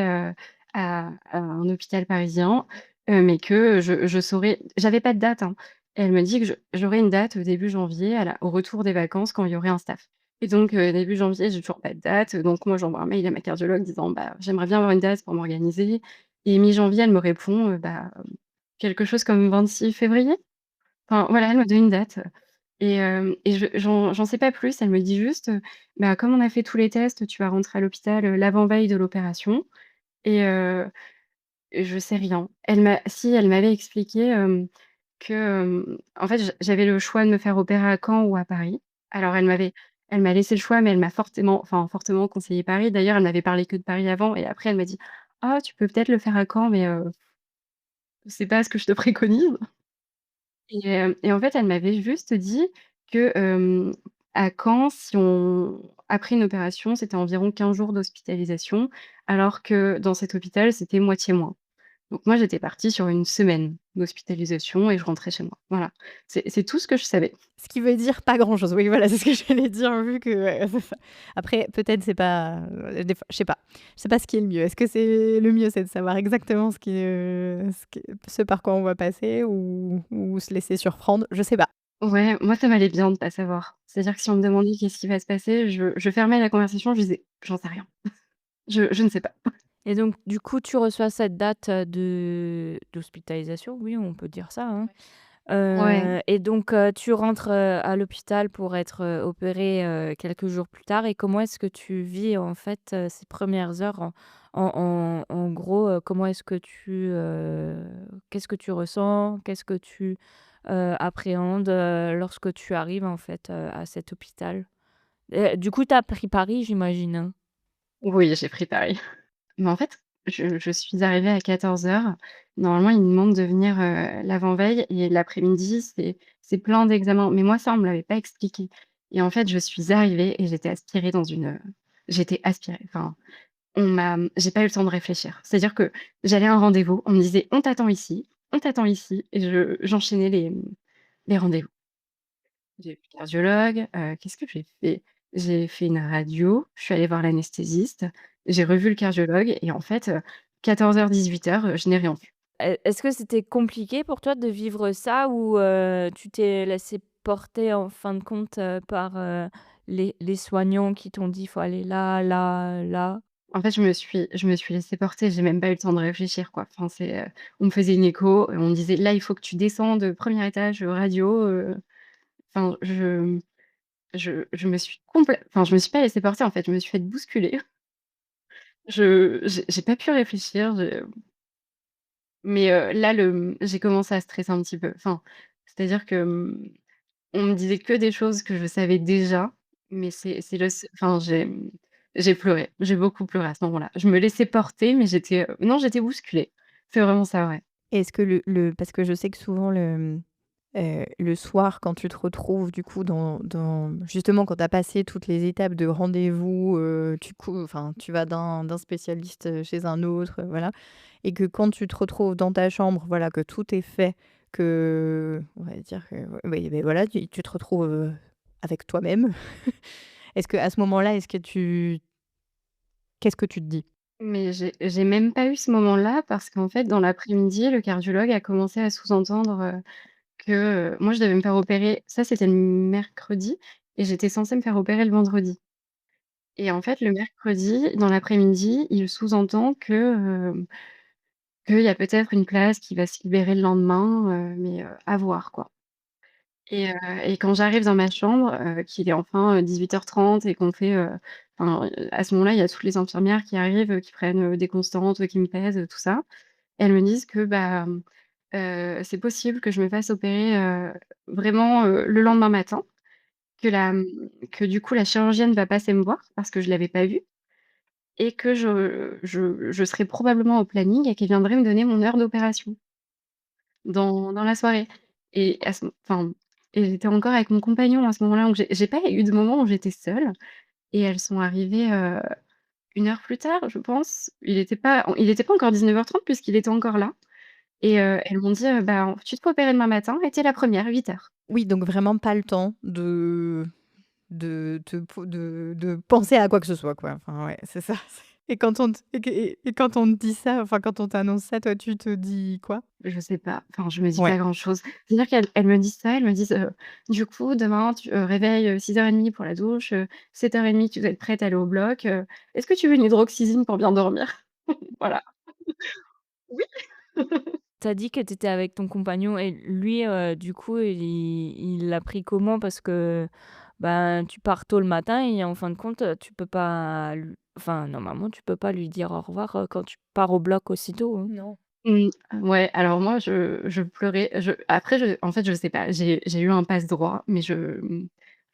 à un hôpital parisien, mais que je saurai j'avais pas de date, hein. Elle me dit que j'aurai une date, début janvier au retour des vacances quand il y aurait un staff et donc début janvier, j'ai toujours pas de date, donc moi j'envoie un mail à ma cardiologue disant: «Bah, j'aimerais bien avoir une date pour m'organiser». Et mi-janvier, elle me répond, bah, quelque chose comme 26 février? Enfin, voilà, elle me donne une date, et j'en sais pas plus. Elle me dit juste, «Bah, comme on a fait tous les tests, tu vas rentrer à l'hôpital, l'avant-veille de l'opération» et je sais rien. Elle m'avait expliqué, que, en fait, j'avais le choix de me faire opérer à Caen ou à Paris. Alors elle m'a laissé le choix, mais elle m'a fortement conseillé Paris. D'ailleurs, elle m'avait parlé que de Paris avant et après elle m'a dit: «Ah, tu peux peut-être le faire à Caen, mais c'est pas ce que je te préconise». Et en fait, elle m'avait juste dit que, à Caen, si on après une opération, c'était environ 15 jours d'hospitalisation, alors que dans cet hôpital, c'était moitié moins. Donc moi, j'étais partie sur une semaine d'hospitalisation et je rentrais chez moi. Voilà, c'est tout ce que je savais.
Ce qui veut dire pas grand-chose. Oui, voilà, c'est ce que j'allais dire vu que ouais, c'est ça. Après, peut-être c'est pas, des fois je sais pas. Je sais pas ce qui est le mieux. Est-ce que c'est le mieux, c'est de savoir exactement ce par quoi on va passer ou se laisser surprendre? Je sais pas.
Ouais, moi, ça m'allait bien de pas savoir. C'est-à-dire que si on me demandait qu'est-ce qui va se passer, je fermais la conversation, je disais: «J'en sais rien, je ne sais pas».
Et donc, du coup, tu reçois cette date, de d'hospitalisation, oui, on peut dire ça, hein.
Ouais.
Et donc, tu rentres, à l'hôpital pour être, opérée, quelques jours plus tard et comment est-ce que tu vis, en fait, ces premières heures? En gros, comment est-ce que qu'est-ce que tu ressens? Qu'est-ce que tu, appréhendes, lorsque tu arrives, en fait, à cet hôpital? Du coup, tu as pris Paris, j'imagine, hein?
Oui, j'ai pris Paris. Mais en fait, je suis arrivée à 14 heures. Normalement, ils me demandent de venir, l'avant-veille et l'après-midi, c'est plein d'examens. Mais moi, ça, on me l'avait pas expliqué et en fait, je suis arrivée et j'étais aspirée dans une, j'étais aspirée. Enfin, j'ai pas eu le temps de réfléchir. C'est-à-dire que j'allais à un rendez-vous, on me disait: on t'attend ici» et j'enchaînais les rendez-vous. J'ai vu le cardiologue, qu'est-ce que j'ai fait? J'ai fait une radio, je suis allée voir l'anesthésiste, j'ai revu le cardiologue et en fait, 14h-18h, je n'ai rien vu.
Est-ce que c'était compliqué pour toi de vivre ça ou tu t'es laissé porter en fin de compte, par, les soignants qui t'ont dit: «Il faut aller là, là, là»?
En fait, je me suis laissée porter, j'ai même pas eu le temps de réfléchir, quoi. Enfin, on me faisait une écho et on me disait: «Là, il faut que tu descendes, 1er étage, radio», enfin, je me suis je me suis pas laissée porter, en fait, je me suis fait bousculer. J'ai pas pu réfléchir, mais là, j'ai commencé à stresser un petit peu. Enfin, c'est-à-dire que, on me disait que des choses que je savais déjà, mais c'est le s enfin, j'ai pleuré. J'ai beaucoup pleuré à ce moment-là. Je me laissais porter, mais non, j'étais bousculée. C'est vraiment ça, ouais.
Est-ce que le parce que je sais que souvent le soir quand tu te retrouves du coup dans justement quand tu as passé toutes les étapes de rendez-vous, tu vas d'un spécialiste, chez un autre, voilà et que quand tu te retrouves dans ta chambre, voilà, que tout est fait, que on va dire que oui, beh, voilà, tu te retrouves, avec toi-même. Est-ce qu'à ce moment-là, qu'est-ce que tu te dis?
Mais j'ai même pas eu ce moment-là parce qu'en fait, dans l'après-midi, le cardiologue a commencé à sous-entendre, que, moi, je devais me faire opérer ça, c'était le mercredi et j'étais censée me faire opérer le vendredi et en fait, le mercredi, dans l'après-midi, il sous-entend qu'il y a peut-être une place qui va se libérer le lendemain, mais à voir, quoi. Et quand j'arrive dans ma chambre, qu'il est enfin, 18h30 et qu'on fait, à ce moment-là, il y a toutes les infirmières qui arrivent, qui prennent, des constantes, qui me pèsent, tout ça. Elles me disent que, bah, c'est possible que je me fasse opérer, vraiment, le lendemain matin, que du coup la chirurgienne va passer me voir parce que je l'avais pas vue et que je serai probablement au planning et qu'elle viendrait me donner mon heure d'opération. Dans la soirée et à ce enfin et j'étais encore avec mon compagnon à ce moment-là, donc j'ai pas eu de moment où j'étais seule et elles sont arrivées, 1 heure plus tard, je pense. Il était pas encore 19h30 puisqu'il était encore là et elles m'ont dit: «Bah, tu te fais opérer demain matin et tu es la première, 8h».
Oui, donc vraiment pas le temps de penser à quoi que ce soit, quoi. Enfin, ouais, c'est ça. Et quand on te et quand on te dit ça, enfin, quand on t'annonce ça, toi, tu te dis quoi?
Je sais pas, enfin, je me dis
Ouais.
pas grand-chose. C'est-à-dire qu'elles me disent ça, elles me disent, «Du coup, demain, réveil, 6h30 pour la douche, 7h30, tu dois être prête à aller au bloc, est-ce que tu veux une hydroxyzine pour bien dormir?» Voilà. Oui.
Tu as dit que tu étais avec ton compagnon et lui, du coup, il l'a pris comment? Parce que, ben, tu pars tôt le matin et en fin de compte, tu peux pas lu enfin, normalement, tu peux pas lui dire au revoir, quand tu pars au bloc aussitôt, hein?
Non.
Mmh, ouais, alors moi je pleurais, en fait, je sais pas, j'ai eu un passe-droit, mais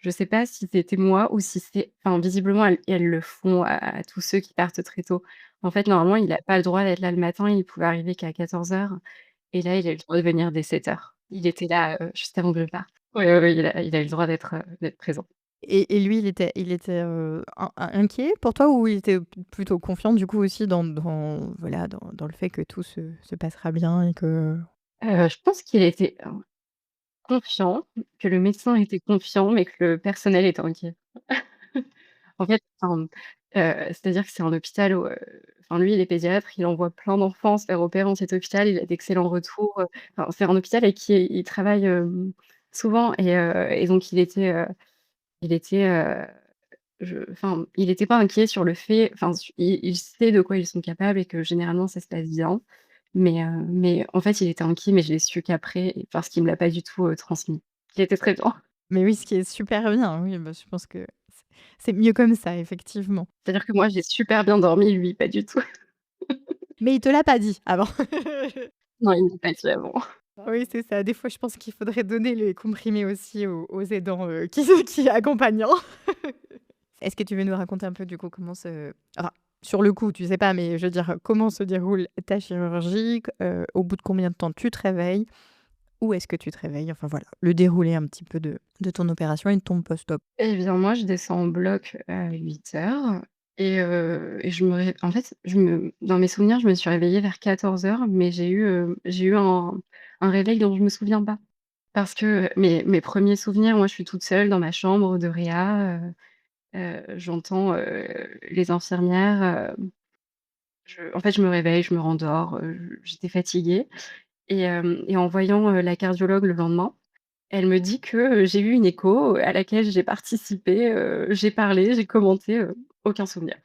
Je sais pas si c'était moi ou si c'est enfin, visiblement, elles le font à tous ceux qui partent très tôt. En fait, normalement, il a pas le droit d'être là le matin, il pouvait arriver qu'à 14h et là, il a eu le droit de venir dès 7h. Il était là, juste avant que je parte. Oui, oui, oui, il a eu le droit d'être présent.
Et lui, il était, inquiet pour toi ou il était plutôt confiant du coup aussi dans voilà, dans le fait que tout se passera bien et que
Je pense qu'il était, confiant, que le médecin était confiant, mais que le personnel était inquiet. En fait, enfin, c'est-à-dire que c'est un hôpital où, enfin lui, il est pédiatre, il envoie plein d'enfants se faire opérer dans cet hôpital, il a d'excellents retours, enfin, c'est un hôpital avec qui il travaille, souvent et donc il était, enfin, il était pas inquiet sur le fait enfin, il sait de quoi ils sont capables et que généralement ça se passe bien, mais en fait, il était inquiet, mais je l'ai su qu'après parce qu'il me l'a pas du tout, transmis. Il était très bien.
mais oui, ce qui est super bien, oui, bah, je pense que c'est mieux comme ça effectivement.
C'est-à-dire que moi, j'ai super bien dormi, lui, pas du tout.
Mais il te l'a pas dit avant?
Non, il me l'a pas dit avant.
Oui, c'est ça. Des fois, je pense qu'il faudrait donner les comprimés aussi aux aidants, qui qui accompagnant. Est-ce que tu veux nous raconter un peu du coup comment enfin, sur le coup, tu sais pas, mais je veux dire, comment se déroule ta chirurgie? Au bout de combien de temps tu te réveilles? Où est-ce que tu te réveilles? Enfin voilà, le déroulé un petit peu de ton opération et de ton post-op.
Eh bien, moi, je descends en bloc à 8h et je me ré en fait, dans mes souvenirs, je me suis réveillée vers 14h, mais j'ai eu un réveil dont je me souviens pas. Parce que mes premiers souvenirs, moi, je suis toute seule dans ma chambre de réa, j'entends, les infirmières, en fait, je me réveille, je me rendors, j'étais fatiguée et en voyant, la cardiologue le lendemain, elle me dit que, j'ai eu une écho à laquelle j'ai participé, j'ai parlé, j'ai commenté, aucun souvenir.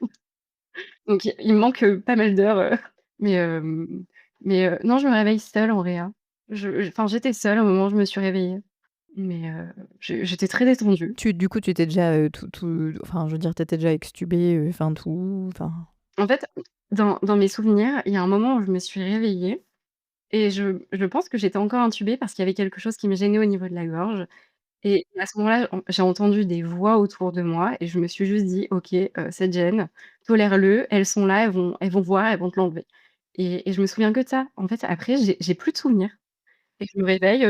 Donc il me manque, pas mal d'heures, mais non, je me réveille seule en réa. Enfin, j'étais seule au moment où je me suis réveillée, mais j'étais très détendue.
Du coup, tu étais déjà, tout enfin, je veux dire, tu étais déjà extubée, enfin tout enfin
En fait, dans mes souvenirs, il y a un moment où je me suis réveillée et je pense que j'étais encore intubée parce qu'il y avait quelque chose qui me gênait au niveau de la gorge. Et à ce moment-là, j'ai entendu des voix autour de moi et je me suis juste dit: «OK, cette gêne, tolère-le, elles sont là, elles vont voir, elles vont te l'enlever» et je me souviens que de ça. En fait, après, j'ai plus de souvenirs et je me réveille,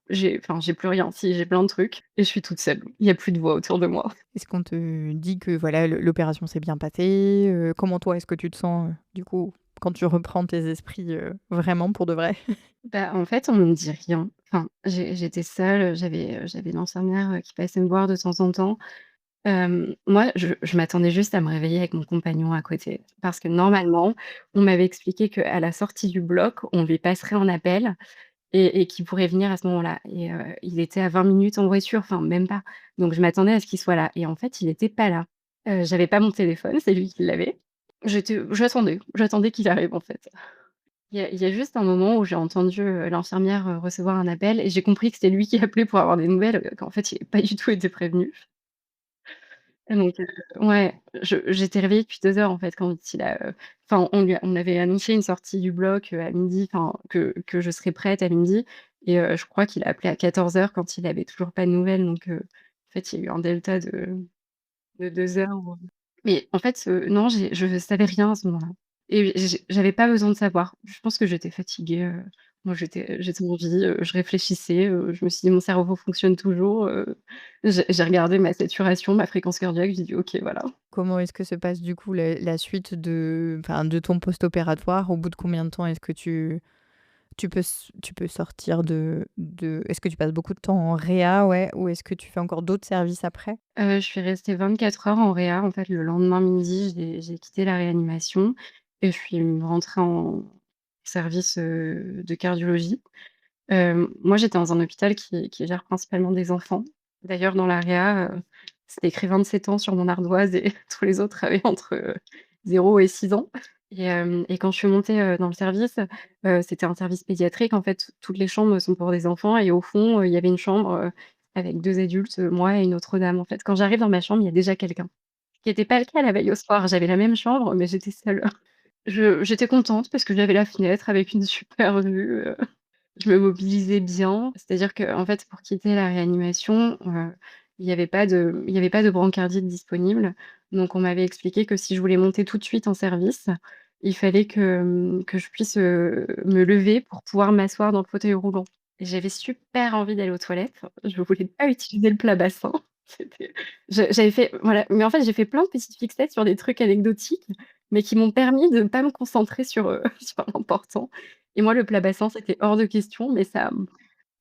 j'ai plus rien. Si, j'ai plein de trucs et je suis toute seule. Il y a plus de voix autour de moi.
est-ce qu'on te dit que voilà, l'opération s'est bien passée? Comment toi, est-ce que tu te sens, du coup, quand tu reprends tes esprits, vraiment pour de vrai?
Bah, en fait, on me dit rien. Enfin, j'étais seule, j'avais l'infirmière, qui passait me voir de temps en temps. Moi, je m'attendais juste à me réveiller avec mon compagnon à côté. Parce que normalement, on m'avait expliqué qu'à la sortie du bloc, on lui passerait un appel et qu'il pourrait venir à ce moment-là et il était à 20 minutes en voiture, enfin même pas. Donc je m'attendais à ce qu'il soit là et en fait, il était pas là. J'avais pas mon téléphone, c'est lui qui l'avait. J'attendais qu'il arrive, en fait. Il y a juste un moment où j'ai entendu, l'infirmière, recevoir un appel et j'ai compris que c'était lui qui appelait pour avoir des nouvelles, qu'en fait, il avait pas du tout été prévenu. Et donc ouais, j'étais réveillée depuis 2 heures, en fait, quand il a, enfin, on avait annoncé une sortie du bloc, à 12:00, enfin, que je serais prête à 12:00 et je crois qu'il a appelé à 14h quand il avait toujours pas de nouvelles donc en fait, il y a eu un delta de 2 heures où mais en fait, non, je savais rien à ce moment-là et j'avais pas besoin de savoir. Je pense que j'étais fatiguée, moi j'étais en vie, je réfléchissais, je me suis dit: «Mon cerveau fonctionne toujours», j'ai regardé ma saturation, ma fréquence cardiaque, j'ai dit: «OK, voilà».
Comment est-ce que se passe du coup la suite enfin, de ton post-opératoire? Au bout de combien de temps est-ce que tu peux sortir est-ce que tu passes beaucoup de temps en réa, ouais, ou est-ce que tu fais encore d'autres services après?
Je suis restée 24 heures en réa. En fait, le lendemain midi, j'ai quitté la réanimation et je suis rentrée en service, de cardiologie. Moi, j'étais dans un hôpital qui gère principalement des enfants. D'ailleurs, dans la réa, c'était écrit 27 ans sur mon ardoise et tous les autres avaient entre, 0 et 6 ans et quand je suis montée, dans le service, c'était un service pédiatrique. En fait, toutes les chambres sont pour des enfants et au fond, il y avait une chambre, avec 2 adultes, moi et une autre dame, en fait. Quand j'arrive dans ma chambre, il y a déjà quelqu'un. Ce qui était pas le cas la veille au soir. J'avais la même chambre, mais j'étais seule. J'étais contente parce que j'avais la fenêtre avec une super vue, je me mobilisais bien. C'est-à-dire qu'en fait, pour quitter la réanimation, il y avait pas de brancardier disponible. Donc on m'avait expliqué que si je voulais monter tout de suite en service, il fallait que je puisse, me lever pour pouvoir m'asseoir dans le fauteuil roulant. Et j'avais super envie d'aller aux toilettes. Je voulais pas utiliser le plat-bassin. C'était j'avais fait voilà, mais en fait, j'ai fait plein de petites fixettes sur des trucs anecdotiques, mais qui m'ont permis de pas me concentrer sur, sur l'important. Et moi, le plat-bassin, c'était hors de question, mais ça,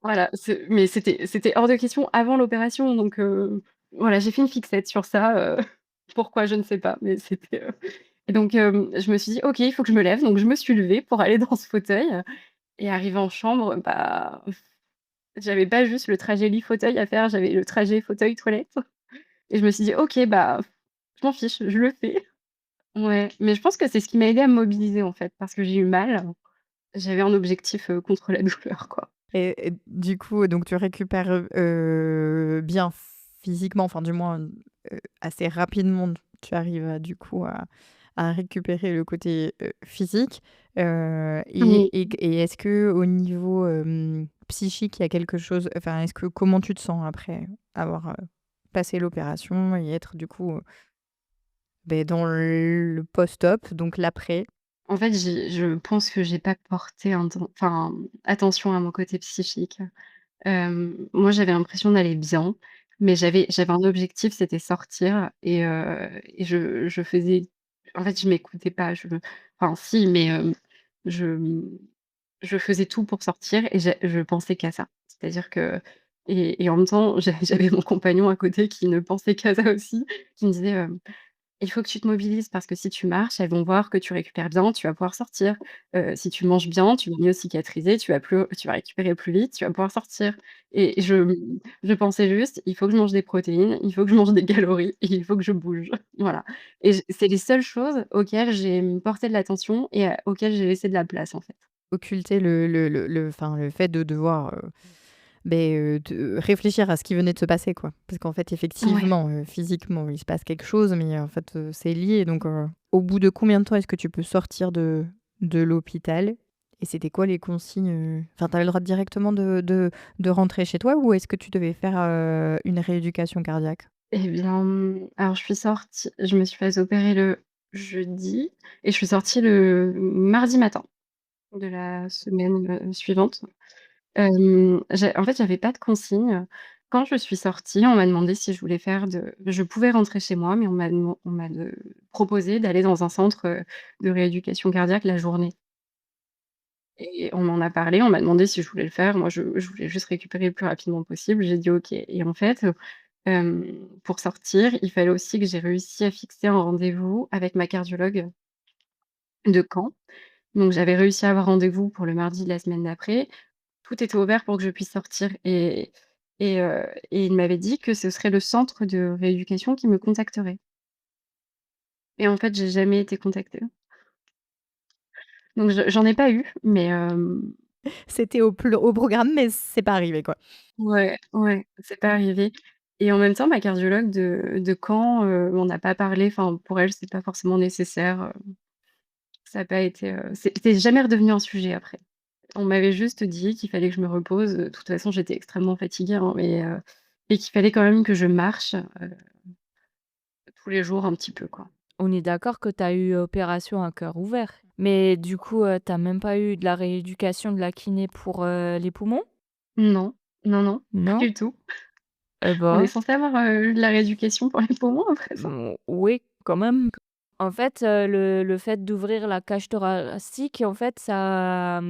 voilà, mais c'était hors de question avant l'opération, donc voilà, j'ai fait une fixette sur ça, pourquoi je ne sais pas, mais c'était, et donc je me suis dit: «OK, il faut que je me lève», donc je me suis levée pour aller dans ce fauteuil, et arrivée en chambre, bah, j'avais pas juste le trajet lit-fauteuil à faire, j'avais le trajet fauteuil-toilette, et je me suis dit: «OK, bah, je m'en fiche, je le fais». Ouais, mais je pense que c'est ce qui m'a aidée à me mobiliser, en fait, parce que j'ai eu mal. J'avais un objectif, contre la douleur, quoi.
Et du coup, donc tu récupères, bien physiquement, enfin du moins, assez rapidement, tu arrives à du coup à récupérer le côté, physique,
Oui.
et est-ce qu'au niveau, psychique, il y a quelque chose enfin, est-ce que comment tu te sens après avoir, passé l'opération et être du coup, dans le post-op, donc l'après?
En fait, je pense que j'ai pas porté attention à mon côté psychique. Moi, j'avais l'impression d'aller bien, mais j'avais un objectif, c'était sortir, et je faisais, en fait, je m'écoutais pas, enfin si, mais je, je faisais tout pour sortir, et je pensais qu'à ça. C'est-à-dire que, et en même temps, j'avais mon compagnon à côté qui ne pensait qu'à ça aussi, qui me disait, il faut que tu te mobilises parce que si tu marches, elles vont voir que tu récupères bien, tu vas pouvoir sortir. Si tu manges bien, tu vas mieux cicatriser, tu vas récupérer plus vite, tu vas pouvoir sortir. Et je pensais juste: «Il faut que je mange des protéines, il faut que je mange des calories et il faut que je bouge». Voilà, et c'est les seules choses auxquelles j'ai, porté de l'attention et auxquelles j'ai laissé de la place, en fait.
Occulter enfin, le fait de devoir, de réfléchir à ce qui venait de se passer, quoi. Parce qu'en fait,
Ouais.
effectivement, physiquement, il se passe quelque chose, mais en fait, c'est lié. Donc, au bout de combien de temps est-ce que tu peux sortir de l'hôpital? Et c'était quoi les consignes, enfin, tu avais le droit directement de rentrer chez toi ou est-ce que tu devais faire, une rééducation cardiaque?
Eh bien, alors je me suis fait opérer le jeudi et je suis sortie le mardi matin de la semaine, suivante. En fait, j'avais pas de consigne. Quand je suis sortie, on m'a demandé si je pouvais rentrer chez moi, mais on m'a proposé d'aller dans un centre, de rééducation cardiaque la journée, et on m'en a parlé, on m'a demandé si je voulais le faire. Moi, je voulais juste récupérer le plus rapidement possible. J'ai dit: «OK», et en fait, pour sortir, il fallait aussi que j'ai réussi à fixer un rendez-vous avec ma cardiologue de Caen. Donc j'avais réussi à avoir rendez-vous pour le mardi de la semaine d'après. Tout était ouvert pour que je puisse sortir, et il m'avait dit que ce serait le centre de rééducation qui me contacterait, et en fait, j'ai jamais été contactée. Donc j'en ai pas eu, mais
C'était au programme, mais c'est pas arrivé, quoi.
ouais, ouais, c'est pas arrivé, et en même temps, ma cardiologue de Caen, m'en a pas parlé. Enfin, pour elle, c'est pas forcément nécessaire, ça a pas été, c'est jamais redevenu un sujet après. On m'avait juste dit qu'il fallait que je me repose, de toute façon, j'étais extrêmement fatiguée, hein, et qu'il fallait quand même que je marche, tous les jours un petit peu, quoi.
On est d'accord que tu as eu opération à cœur ouvert. Mais du coup, tu même pas eu de la rééducation de la kiné pour, les poumons?
Non, non, non, pas
Non?
du tout.
Eh
On est
bah,
censé avoir, de la rééducation pour les poumons après ça?
oui, quand même. En fait, le fait d'ouvrir la cage thoracique, en fait, ça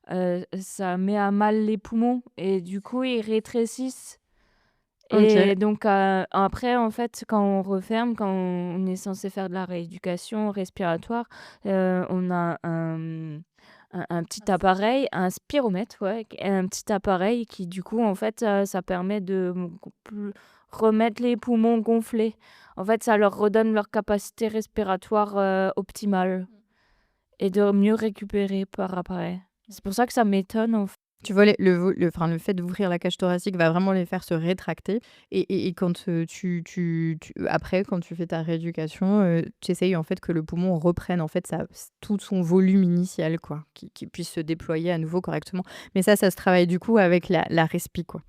met à mal les poumons et du coup, ils rétrécissent
OK.
et donc après, en fait, quand on referme, quand on est censé faire de la rééducation respiratoire, on a un petit appareil, un spiromètre, ouais, un petit appareil qui, du coup, en fait, ça permet de, remettre les poumons gonflés. En fait, ça leur redonne leur capacité respiratoire, optimale et de mieux récupérer par après. C'est pour ça que ça m'étonne, en f
Tu vois, enfin, le fait d'ouvrir la cage thoracique va vraiment les faire se rétracter et quand, tu après, quand tu fais ta rééducation, tu essayes, en fait, que le poumon reprenne, en fait, tout son volume initial, quoi, qu'il puisse se déployer à nouveau correctement. Mais ça se travaille, du coup, avec la respi, quoi.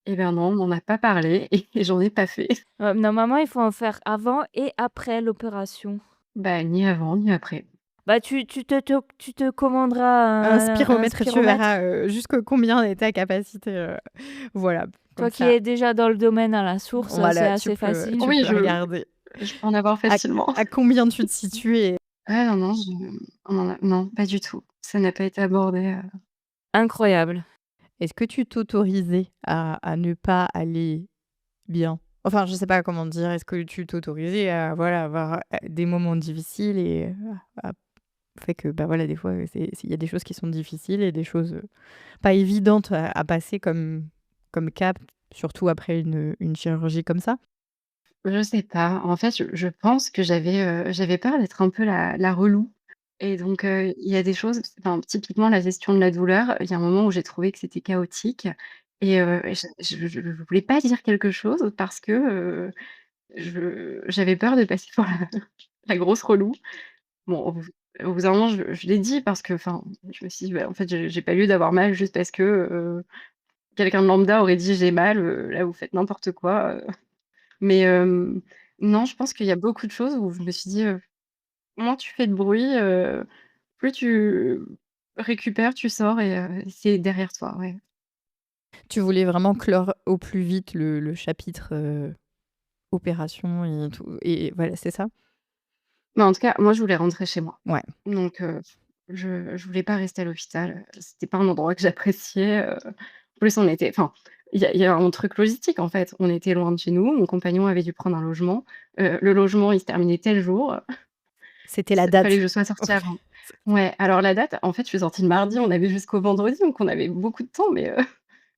Et ben non, on m'en a pas parlé et j'en ai pas fait.
Normalement, il faut en faire avant et après l'opération.
Bah, ni avant ni après.
Bah, tu te commanderas
Un
un
spiromètre et tu verras,
spiromètre.
jusque combien est ta capacité, voilà, comme
Toi qui
ça,
es déjà dans le domaine à la source, c'est
voilà,
assez facile.
tu
Oui,
peux regarder
je peux en avoir
à
facilement.
combien tu te situes et
Ouais, non, non, on en a non, pas du tout. Ça n'a pas été abordé.
Incroyable.
est-ce que tu t'autorisais à ne pas aller bien? Enfin, je sais pas comment dire, est-ce que tu t'autorisais à, voilà, avoir, des moments difficiles et à fait que, bah, voilà, des fois, il y a des choses qui sont difficiles et des choses, pas évidentes à passer comme cap, surtout après une chirurgie comme ça?
Je sais pas. En fait, je pense que j'avais peur d'être un peu la relou et donc il y a des choses enfin, typiquement la gestion de la douleur, il y a un moment où j'ai trouvé que c'était chaotique et je voulais pas dire quelque chose parce que, j'avais peur de passer pour la grosse relou. Bon, au bout d'un moment, je l'ai dit parce que, enfin, je me suis dit: «Bah, en fait, j'ai pas lieu d'avoir mal juste parce que, quelqu'un de lambda aurait dit: "J'ai mal", là, vous faites n'importe quoi". Mais non, je pense qu'il y a beaucoup de choses où je me suis dit, «Moins tu fais de bruit, plus tu récupères, tu sors et c'est derrière toi», ouais.
Tu voulais vraiment clore au plus vite le chapitre, opération et tout et voilà, c'est ça?
Mais en tout cas, moi, je voulais rentrer chez moi.
Ouais.
Donc je voulais pas rester à l'hôpital, c'était pas un endroit que j'appréciais, en plus on était enfin, il y a un truc logistique, en fait. On était loin de chez nous, mon compagnon avait dû prendre un logement, le logement, il se terminait tel jour,
C'était la
fallait
date.
que je sois sortie
OK.
avant. Ouais, alors la date, en fait, je suis sortie le mardi, on avait jusqu'au vendredi, donc on avait beaucoup de temps, mais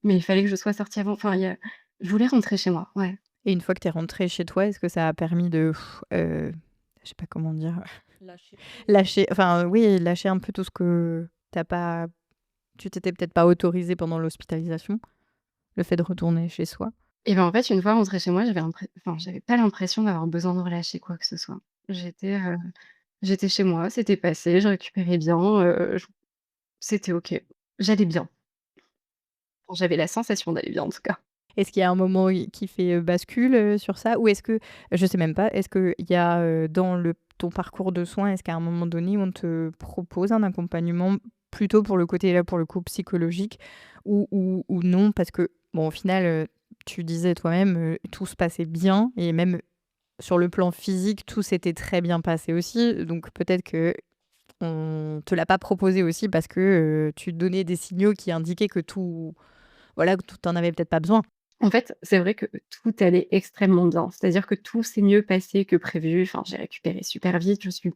mais il fallait que je sois sortie avant. Enfin, il y a je voulais rentrer chez moi, ouais.
Et une fois que tu es rentrée chez toi, est-ce que ça a permis de, je sais pas comment dire,
Lâcher prise.
lâcher enfin, oui, lâcher un peu tout ce que tu t'étais peut-être pas autorisé pendant l'hospitalisation? Le fait de retourner chez soi?
Et ben, en fait, une fois rentrée chez moi, j'avais pas l'impression d'avoir besoin de relâcher quoi que ce soit. J'étais chez moi, c'était passé, je récupérais bien, c'était OK. J'allais bien. Enfin, j'avais la sensation d'aller bien, en tout cas.
Est-ce qu'il y a un moment qui fait, bascule, sur ça? Ou est-ce que je sais même pas, est-ce qu'il y a, dans ton parcours de soins, est-ce qu'à un moment donné, on te propose un accompagnement plutôt pour le côté, là, pour le coup, psychologique ou non? Parce que, bon, au final, tu disais toi-même, tout se passait bien et même sur le plan physique, tout s'était très bien passé aussi. Donc peut-être qu'on te l'a pas proposé aussi parce que, tu donnais des signaux qui indiquaient que tout voilà, que tu en avais peut-être pas besoin.
En fait, c'est vrai que tout allait extrêmement bien. C'est-à-dire que tout s'est mieux passé que prévu. Enfin, j'ai récupéré super vite, je suis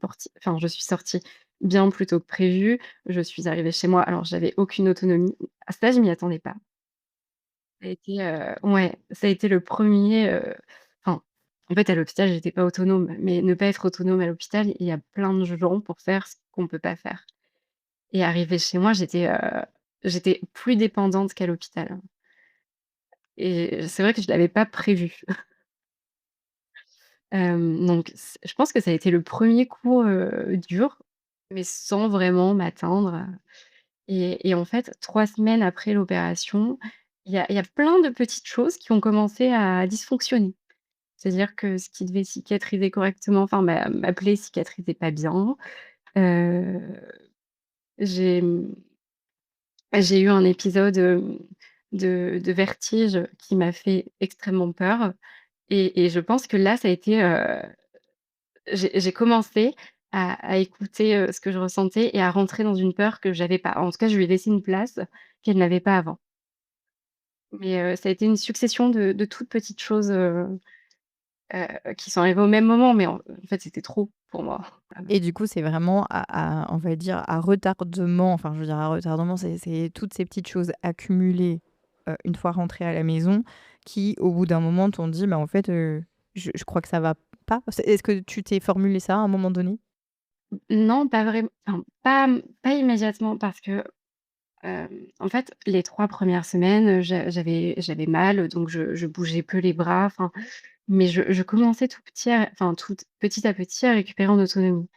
sortie bien plus tôt que prévu. Je suis arrivée chez moi, alors j'avais aucune autonomie. À ça, je m'y attendais pas. Ça a été, ouais, ça a été le premier. Enfin, en fait, à l'hôpital, j'étais pas autonome, mais ne pas être autonome à l'hôpital, il y a plein de gens pour faire ce qu'on peut pas faire. Et arrivée chez moi, j'étais plus dépendante qu'à l'hôpital et c'est vrai que je l'avais pas prévu. Donc je pense que ça a été le premier coup, dur, mais sans vraiment m'attendre, et en fait, 3 semaines après l'opération, il y a plein de petites choses qui ont commencé à dysfonctionner. C'est-à-dire que ce qui devait cicatriser correctement, enfin ma plaie cicatrisait pas bien. Heu, j'ai, mmh, j'ai eu un épisode, de vertige qui m'a fait extrêmement peur et je pense que là, ça a été, j'ai commencé à écouter, ce que je ressentais et à rentrer dans une peur que j'avais pas. En tout cas, je lui ai laissé une place qu'elle n'avait pas avant. Mais ça a été une succession de toutes petites choses, qui sont arrivées au même moment, mais en fait, c'était trop pour moi.
Et du coup, c'est vraiment on va dire, à retardement, enfin, je veux dire à retardement, c'est toutes ces petites choses accumulées, une fois rentré à la maison qui, au bout d'un moment, t'ont dit: «Bah, en fait, je crois que ça va pas». Est-ce que tu t'es formulé ça à un moment donné?
Non, pas vraiment, enfin, pas immédiatement parce que, en fait, les 3 premières semaines, j'avais mal, donc je bougeais peu les bras, enfin, mais je commençais tout petit à petit à récupérer en autonomie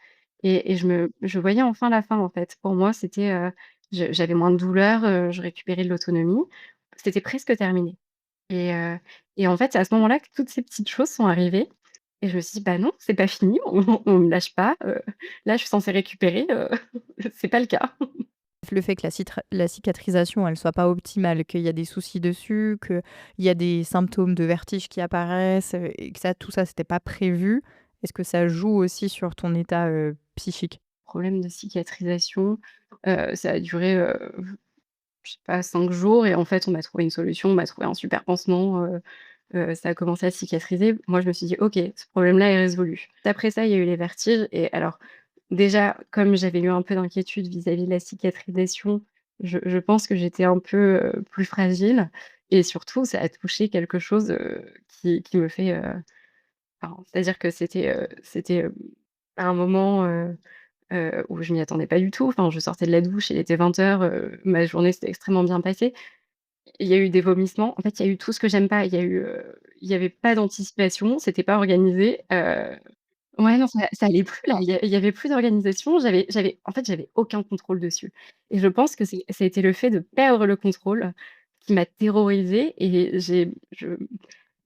et je voyais enfin la fin, en fait. Pour moi, c'était, j'avais moins de douleur, je récupérais de l'autonomie. C'était presque terminé et heu et en fait, c'est à ce moment-là que toutes ces petites choses sont arrivées et je me suis dit: «Bah non, c'est pas fini, on me lâche pas, là, je suis censée récupérer, c'est pas le cas».
Le fait que la cicatrisation, elle soit pas optimale, qu'il y a des soucis dessus, qu'il y a des symptômes de vertige qui apparaissent, et que ça tout ça, c'était pas prévu. Est-ce que ça joue aussi sur ton état, psychique?
Problème de cicatrisation, ça a duré, je sais pas 5 jours et en fait, on m'a trouvé une solution, on m'a trouvé un super pansement, ça a commencé à cicatriser. Moi, je me suis dit: «OK, ce problème-là est résolu». Après ça, il y a eu les vertiges et alors déjà, comme j'avais eu un peu d'inquiétude vis-à-vis de la cicatrisation, je pense que j'étais un peu, plus fragile et surtout ça a touché quelque chose, qui me fait, enfin, c'est-à-dire que un moment, où je m'y attendais pas du tout. Enfin, je sortais de la douche, il était 20:00, ma journée s'était extrêmement bien passée. Il y a eu des vomissements. En fait, il y a eu tout ce que j'aime pas. Il y avait pas d'anticipation, c'était pas organisé, ouais, non, ça allait plus là. Il y avait plus d'organisation. J'avais aucun contrôle dessus et je pense que ça a été le fait de perdre le contrôle qui m'a terrorisée et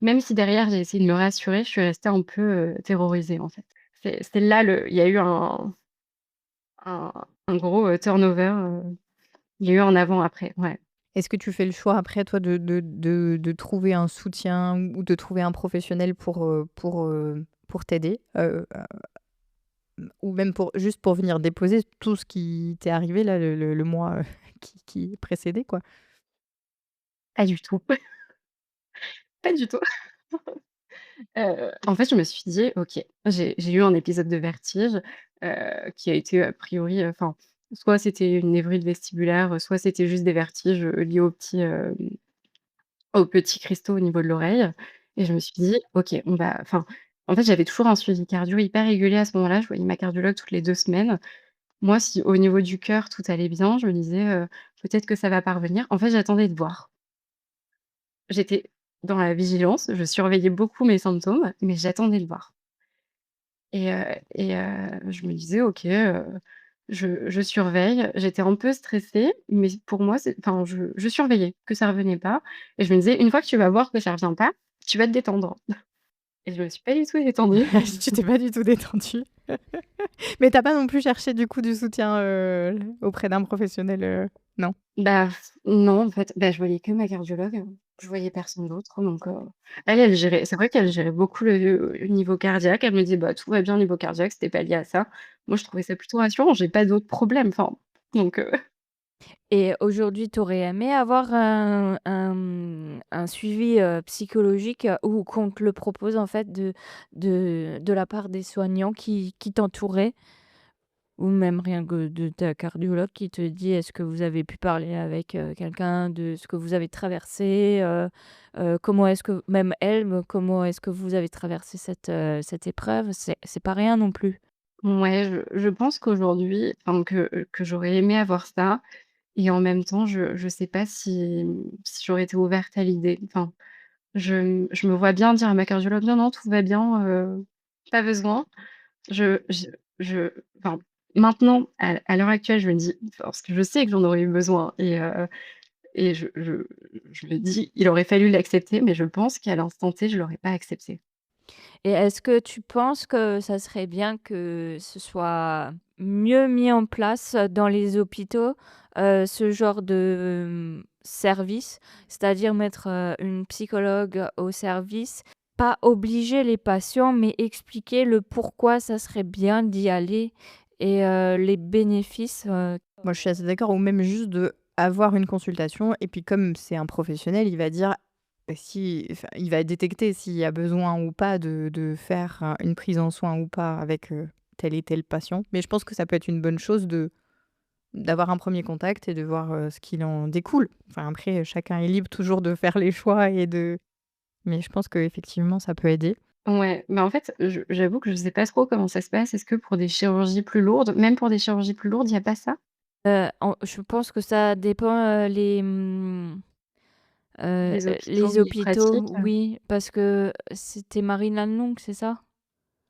même si derrière j'ai essayé de me rassurer, je suis restée un peu, terrorisée, en fait. C'est là le il y a eu un un gros, turnover, il y a eu un avant-après, ouais.
Est-ce que tu fais le choix après toi de trouver un soutien ou de trouver un professionnel pour t'aider? Ou même pour venir déposer tout ce qui t'est arrivé là, le mois, qui précédait, quoi?
Pas du tout, pas du tout. En fait, je me suis dit: «OK». J'ai eu un épisode de vertige, qui a été a priori, enfin, soit c'était une névrite vestibulaire, soit c'était juste des vertiges, liés aux petits cristaux au niveau de l'oreille et je me suis dit: «OK, on va» enfin, en fait, j'avais toujours un suivi cardio hyper régulier à ce moment-là. Je voyais ma cardiologue toutes les 2 semaines. Moi, si au niveau du cœur, tout allait bien, je me disais, «Peut-être que ça va pas revenir». En fait, j'attendais de voir. J'étais dans la vigilance, je surveillais beaucoup mes symptômes, mais j'attendais de voir je me disais: «OK, je surveille». J'étais un peu stressée, mais pour moi, enfin, je surveillais que ça revenait pas et je me disais: «Une fois que tu vas voir que ça revient pas, tu vas te détendre» et je me suis pas du tout détendue.
Tu t'es pas du tout détendue. Mais tu as pas non plus cherché du coup du soutien, auprès d'un professionnel, non?
Bah, non, en fait, bah, je voyais que ma cardiologue, je voyais personne d'autre donc elle gérait c'est vrai qu'elle gérait beaucoup le niveau cardiaque. Elle me disait: «Bah, tout va bien au niveau cardiaque, c'était pas lié à ça». Moi, je trouvais ça plutôt rassurant, j'ai pas d'autres problèmes, enfin, donc
Et aujourd'hui, tu aurais aimé avoir un suivi, psychologique, ou qu'on te le propose en fait de la part des soignants qui t'entouraient? Ou même rien que de ta cardiologue qui te dit: «Est-ce que vous avez pu parler avec, quelqu'un de ce que vous avez traversé?» Comment est-ce que même elle, comment est-ce que vous avez traversé cette épreuve? C'est pas rien non plus.
ouais, je pense qu'aujourd'hui, enfin, que j'aurais aimé avoir ça et en même temps, je sais pas si j'aurais été ouverte à l'idée. Enfin, je me vois bien dire à ma cardiologue: «Non, non, tout va bien, pas besoin». Je enfin, maintenant, à l'heure actuelle, je me dis parce que je sais que j'en aurais eu besoin et je me dis: «Il aurait fallu l'accepter», mais je pense qu'à l'instant T, je l'aurais pas accepté.
Et est-ce que tu penses que ça serait bien que ce soit mieux mis en place dans les hôpitaux, ce genre de, service? C'est-à-dire mettre, une psychologue au service, pas obliger les patients, mais expliquer le pourquoi ça serait bien d'y aller et les bénéfices,
Moi, je suis assez d'accord ou même juste d'avoir une consultation et puis comme c'est un professionnel, il va dire si enfin, il va détecter s'il y a besoin ou pas de faire, une prise en soin ou pas avec, tel et tel patient. Mais je pense que ça peut être une bonne chose d'avoir un premier contact et de voir, ce qu'il en découle. Enfin après, chacun est libre toujours de faire les choix mais je pense qu'effectivement ça peut aider.
Ouais, bah, en fait, j'avoue que je sais pas trop comment ça se passe. Est-ce que pour des chirurgies plus lourdes, même pour des chirurgies plus lourdes, il y a pas ça?
en je pense que ça dépend,
Les hôpitaux,
les
ils
hôpitaux,
pratiquent?
oui, parce que c'était Marine Lannelongue, c'est ça?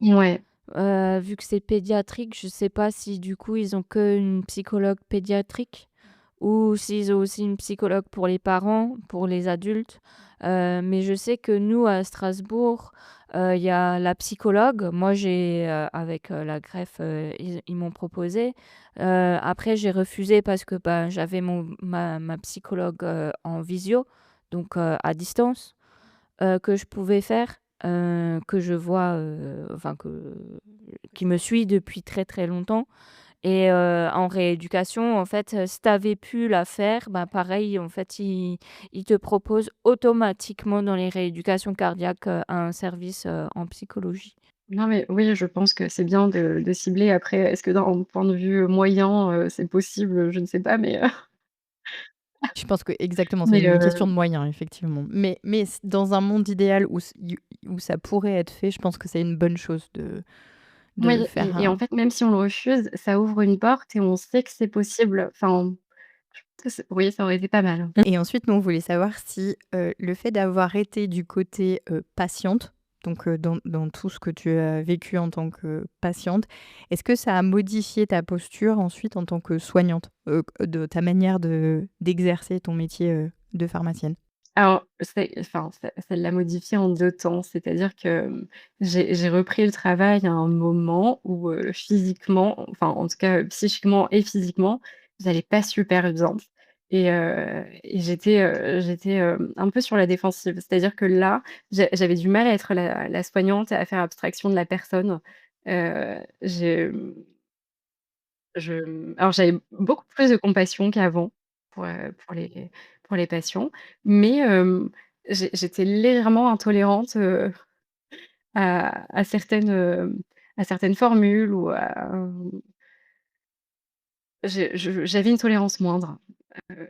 Ouais.
Vu que c'est pédiatrique, je sais pas si du coup ils ont qu'une psychologue pédiatrique ou s'ils ont aussi une psychologue pour les parents, pour les adultes. Mais je sais que nous, à Strasbourg, il y a la psychologue. Moi, avec, la greffe, ils m'ont proposé. Après j'ai refusé parce que, bah, j'avais ma psychologue, en visio, donc à distance, que je pouvais faire, que je vois, enfin qui me suit depuis très, très longtemps. Et en rééducation, en fait, si tu avais pu la faire, bah, pareil, en fait, ils te proposent automatiquement dans les rééducations cardiaques, un service, en psychologie.
Non, mais oui, je pense que c'est bien de cibler. Après, est-ce que d'un point de vue moyen, c'est possible? Je ne sais pas,
Je pense que exactement, c'est
mais
une question de moyens, effectivement. Mais dans un monde idéal où ça pourrait être fait, je pense que c'est une bonne chose de
oui
faire
et
un.
en fait, même si on le refuse, ça ouvre une porte et on sait que c'est possible. Enfin, je pense que oui, ça aurait été pas mal.
Et ensuite, nous, on voulait savoir si, le fait d'avoir été du côté, patiente, donc dans tout ce que tu as vécu en tant que patiente, est-ce que ça a modifié ta posture ensuite en tant que soignante? De ta manière d'exercer ton métier, de pharmacienne?
Alors, ça l'a modifié en 2 temps. C'est-à-dire que, j'ai repris le travail à un moment où, physiquement, enfin, en tout cas, psychiquement et physiquement, j'allais pas super bien et j'étais un peu sur la défensive. C'est-à-dire que là, j'avais du mal à être la soignante et à faire abstraction de la personne. J'ai, alors j'avais beaucoup plus de compassion qu'avant pour, pour les patients, mais j'étais légèrement intolérante, à à certaines formules ou j'avais une tolérance moindre,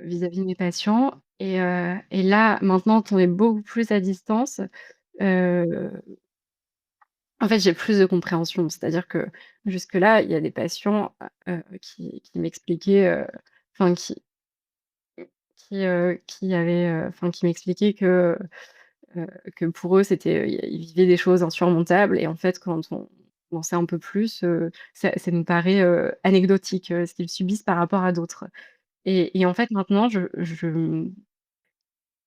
vis-à-vis de mes patients et là, maintenant qu'on est beaucoup plus à distance, heu, en fait, j'ai plus de compréhension. C'est-à-dire que jusque-là, il y a des patients, qui m'expliquaient, enfin qui avaient, enfin qui m'expliquaient que pour eux, c'était, ils vivaient des choses insurmontables et en fait, quand on en sait un peu plus, ça nous paraît, anecdotique, ce qu'ils subissent par rapport à d'autres et en fait, maintenant,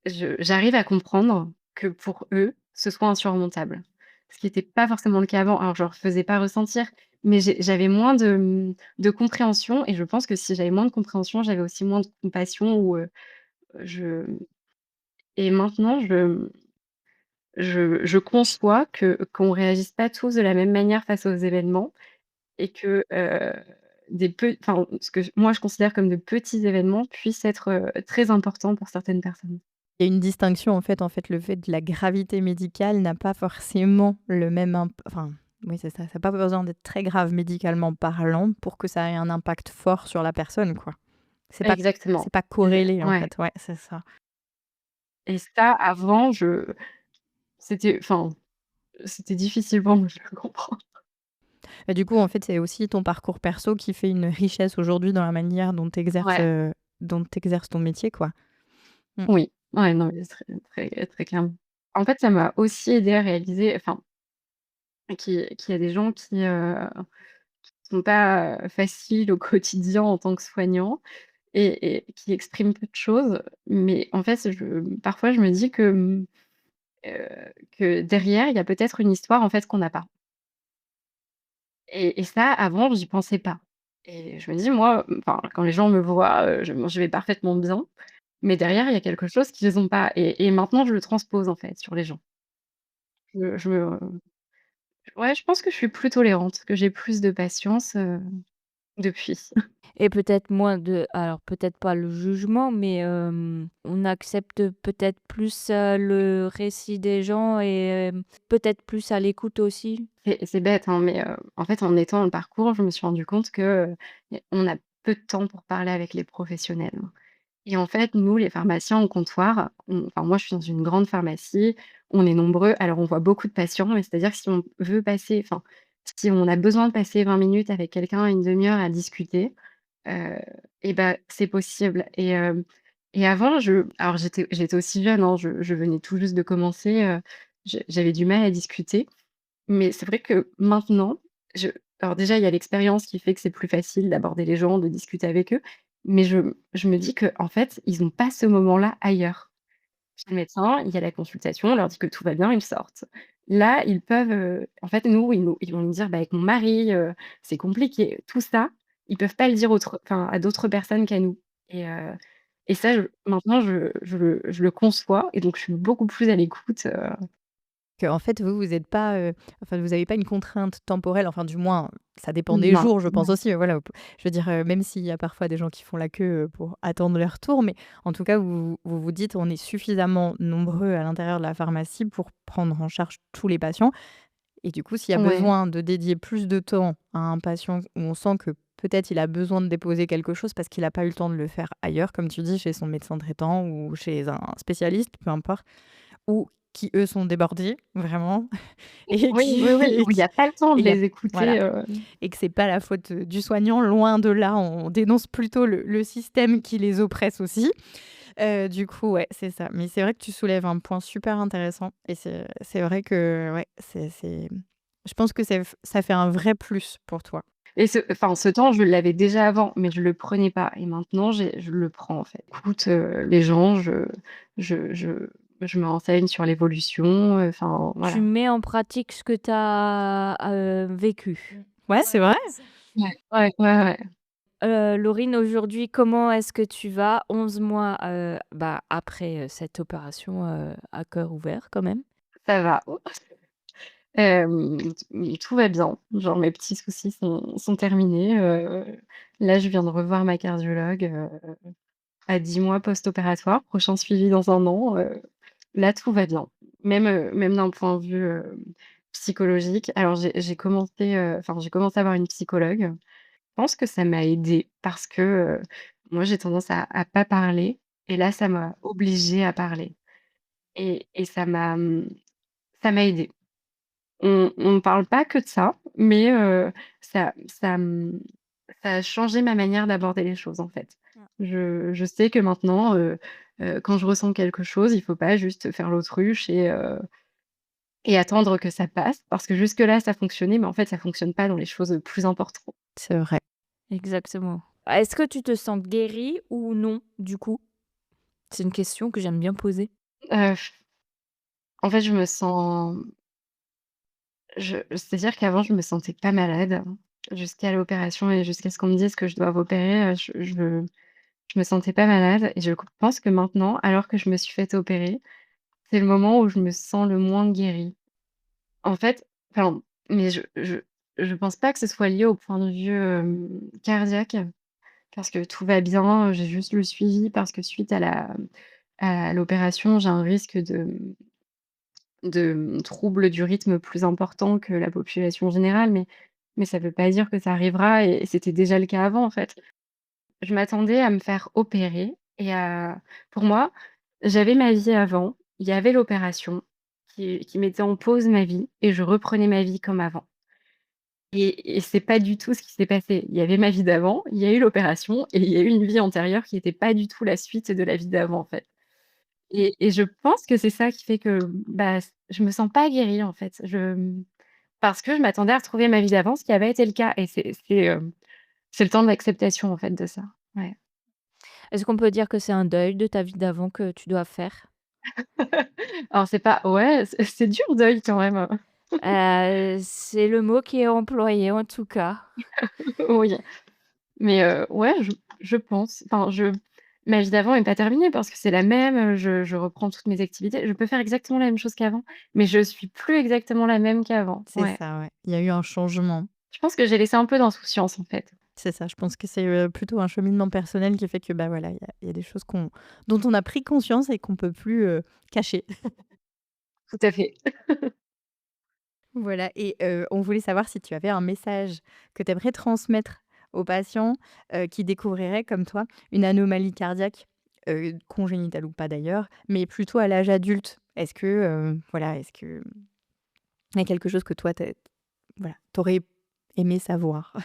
j'arrive à comprendre que pour eux, ce soit insurmontable. Ce qui était pas forcément le cas avant. Alors je leur faisais pas ressentir, mais j'avais moins de compréhension et je pense que si j'avais moins de compréhension, j'avais aussi moins de compassion ou, je et maintenant je conçois qu'on réagisse pas tous de la même manière face aux événements et que, enfin, ce que moi je considère comme de petits événements puissent être, très importants pour certaines personnes.
Il y a une distinction en fait, le fait de la gravité médicale n'a pas forcément le même enfin, oui, c'est ça, ça a pas besoin d'être très grave médicalement parlant pour que ça ait un impact fort sur la personne, quoi. C'est pas
Exactement.
c'est pas
Et
corrélé, en
ouais
fait, ouais, c'est ça.
et ça avant enfin, c'était difficile pour moi, je le comprends.
Et du coup, en fait, c'est aussi ton parcours perso qui fait une richesse aujourd'hui dans la manière
Ouais,
dont tu exerces ton métier, quoi. Mmh.
oui, ouais, non, mais très très clairement. En fait, ça m'a aussi aidée à réaliser enfin, qu'il y a des gens qui, sont pas, faciles au quotidien en tant que soignant et qui expriment peu de choses. Mais en fait, parfois je me dis que derrière, il y a peut-être une histoire en fait qu'on n'a pas. Et ça, avant, j'y pensais pas. Et je me dis moi, enfin, quand les gens me voient, je vais parfaitement bien, mais derrière, il y a quelque chose qu'ils ont pas et maintenant je le transpose en fait sur les gens. Je me Ouais, je pense que je suis plus tolérante, que j'ai plus de patience, depuis.
Et peut-être moins alors peut-être pas le jugement, mais on accepte peut-être plus, le récit des gens et peut-être plus à l'écoute aussi.
C'est bête, hein, mais en fait, en étant dans le parcours, je me suis rendu compte que, on a peu de temps pour parler avec les professionnels. Et en fait, nous, les pharmaciens au comptoir, enfin, moi, je suis dans une grande pharmacie, on est nombreux, alors on voit beaucoup de patients, mais c'est-à-dire que si on veut passer enfin, si on a besoin de passer 20 minutes avec quelqu'un, une demi heure à discuter, heu et ben c'est possible et avant, alors j'étais aussi jeune, hein, je venais tout juste de commencer, j'avais du mal à discuter mais c'est vrai que maintenant, je alors déjà, il y a l'expérience qui fait que c'est plus facile d'aborder les gens, de discuter avec eux, mais je me dis qu'en fait, ils ont pas ce moment-là ailleurs chez le médecin, il y a la consultation, on leur dit que tout va bien, ils sortent. Là, ils peuvent, en fait, nous, ils vont nous dire: «Bah, avec mon mari, c'est compliqué». Tout ça, ils peuvent pas le dire à d'autres personnes qu'à nous et heu et ça, maintenant, je le conçois et donc je suis beaucoup plus à l'écoute.
En fait, vous êtes pas, enfin, vous avez pas une contrainte temporelle, enfin, du moins, ça dépend des
Non,
jours, je pense
non.
aussi, voilà. Je veux dire, même s'il y a parfois des gens qui font la queue, pour attendre leur tour, mais en tout cas, vous dites: «On est suffisamment nombreux à l'intérieur de la pharmacie pour prendre en charge tous les patients» et du coup, s'il y a
Ouais,
besoin de dédier plus de temps à un patient où on sent que peut-être il a besoin de déposer quelque chose parce qu'il a pas eu le temps de le faire ailleurs, comme tu dis, chez son médecin traitant ou chez un spécialiste, peu importe, ou qui eux sont débordés, vraiment et
oui, oui, oui,
qui
où il y a pas le temps
et
de
il y a
les
voilà
écouter.
et que c'est pas la faute, du soignant, loin de là. On dénonce plutôt le système qui les oppresse aussi. Du coup, ouais, c'est ça. Mais c'est vrai que tu soulèves un point super intéressant et c'est vrai que, ouais, c'est je pense que ça fait un vrai plus pour toi.
Et ce temps, je l'avais déjà avant, mais je le prenais pas et maintenant je le prends, en fait. J'écoute, les gens, je je je me renseigne sur l'évolution,
Tu
voilà.
mets en pratique ce que tu as, vécu.
Ouais, c'est vrai.
Ouais, ouais, ouais, ouais,
Laurine, aujourd'hui, comment est-ce que tu vas 11 mois, après, cette opération, à cœur ouvert quand même?
ça va. Tout va bien. Genre mes petits soucis sont terminés, là, je viens de revoir ma cardiologue, à 10 mois post-opératoire, prochain suivi dans 1 an, là, tout va bien. Même d'un point de vue, psychologique. Alors j'ai commencé à avoir une psychologue. Je pense que ça m'a aidée parce que, moi j'ai tendance à pas parler et là ça m'a obligée à parler et ça m'a aidée. On ne parle pas que de ça, mais ça ça, mmh, ça a changé ma manière d'aborder les choses, en fait. Je sais que maintenant, quand je ressens quelque chose, il faut pas juste faire l'autruche et attendre que ça passe parce que jusque-là ça fonctionnait, mais en fait ça fonctionne pas dans les choses, plus importantes.
C'est vrai.
Exactement. Est-ce que tu te sens guérie ou non, du coup? C'est une question que j'aime bien poser.
Heu, En fait, c'est-à-dire qu'avant je me sentais pas malade jusqu'à l'opération et jusqu'à ce qu'on me dise que je dois opérer, je me sentais pas malade et je pense que maintenant, alors que je me suis fait opérer, c'est le moment où je me sens le moins guérie. En fait, enfin, mais je pense pas que ce soit lié au point de vue, cardiaque, parce que tout va bien, j'ai juste le suivi parce que suite à l'opération, j'ai un risque de troubles du rythme plus important que la population générale, mais ça veut pas dire que ça arrivera et c'était déjà le cas avant, en fait. Je m'attendais à me faire opérer pour moi, j'avais ma vie avant, il y avait l'opération qui mettait en pause ma vie et je reprenais ma vie comme avant et c'est pas du tout ce qui s'est passé. Il y avait ma vie d'avant, il y a eu l'opération et il y a eu une vie antérieure qui était pas du tout la suite de la vie d'avant, en fait et je pense que c'est ça qui fait que, bah, je me sens pas guérie, en fait. Parce que je m'attendais à retrouver ma vie d'avant, ce qui avait été le cas et c'est le temps de l'acceptation, en fait, de ça. Ouais.
Est-ce qu'on peut dire que c'est un deuil de ta vie d'avant que tu dois faire?
Alors c'est pas ouais, c'est dur deuil quand même,
C'est le mot qui est employé en tout cas.
oui. Mais ouais, je pense. Ma vie d'avant est pas terminée parce que c'est la même, je reprends toutes mes activités. Je peux faire exactement la même chose qu'avant, mais je suis plus exactement la même qu'avant.
C'est
Ouais.
ça, ouais. Il y a eu un changement.
Je pense que j'ai laissé un peu d'insouciance, en fait.
C'est ça, je pense que c'est, plutôt un cheminement personnel qui fait que, bah, voilà, il y a des choses dont on a pris conscience et qu'on peut plus, cacher.
Tout à fait.
Voilà et on voulait savoir si tu avais un message que tu aimerais transmettre aux patients, qui découvriraient comme toi une anomalie cardiaque, congénitale ou pas d'ailleurs, mais plutôt à l'âge adulte. Est-ce que, voilà, est-ce qu'il y a quelque chose que toi voilà, tu aimé savoir?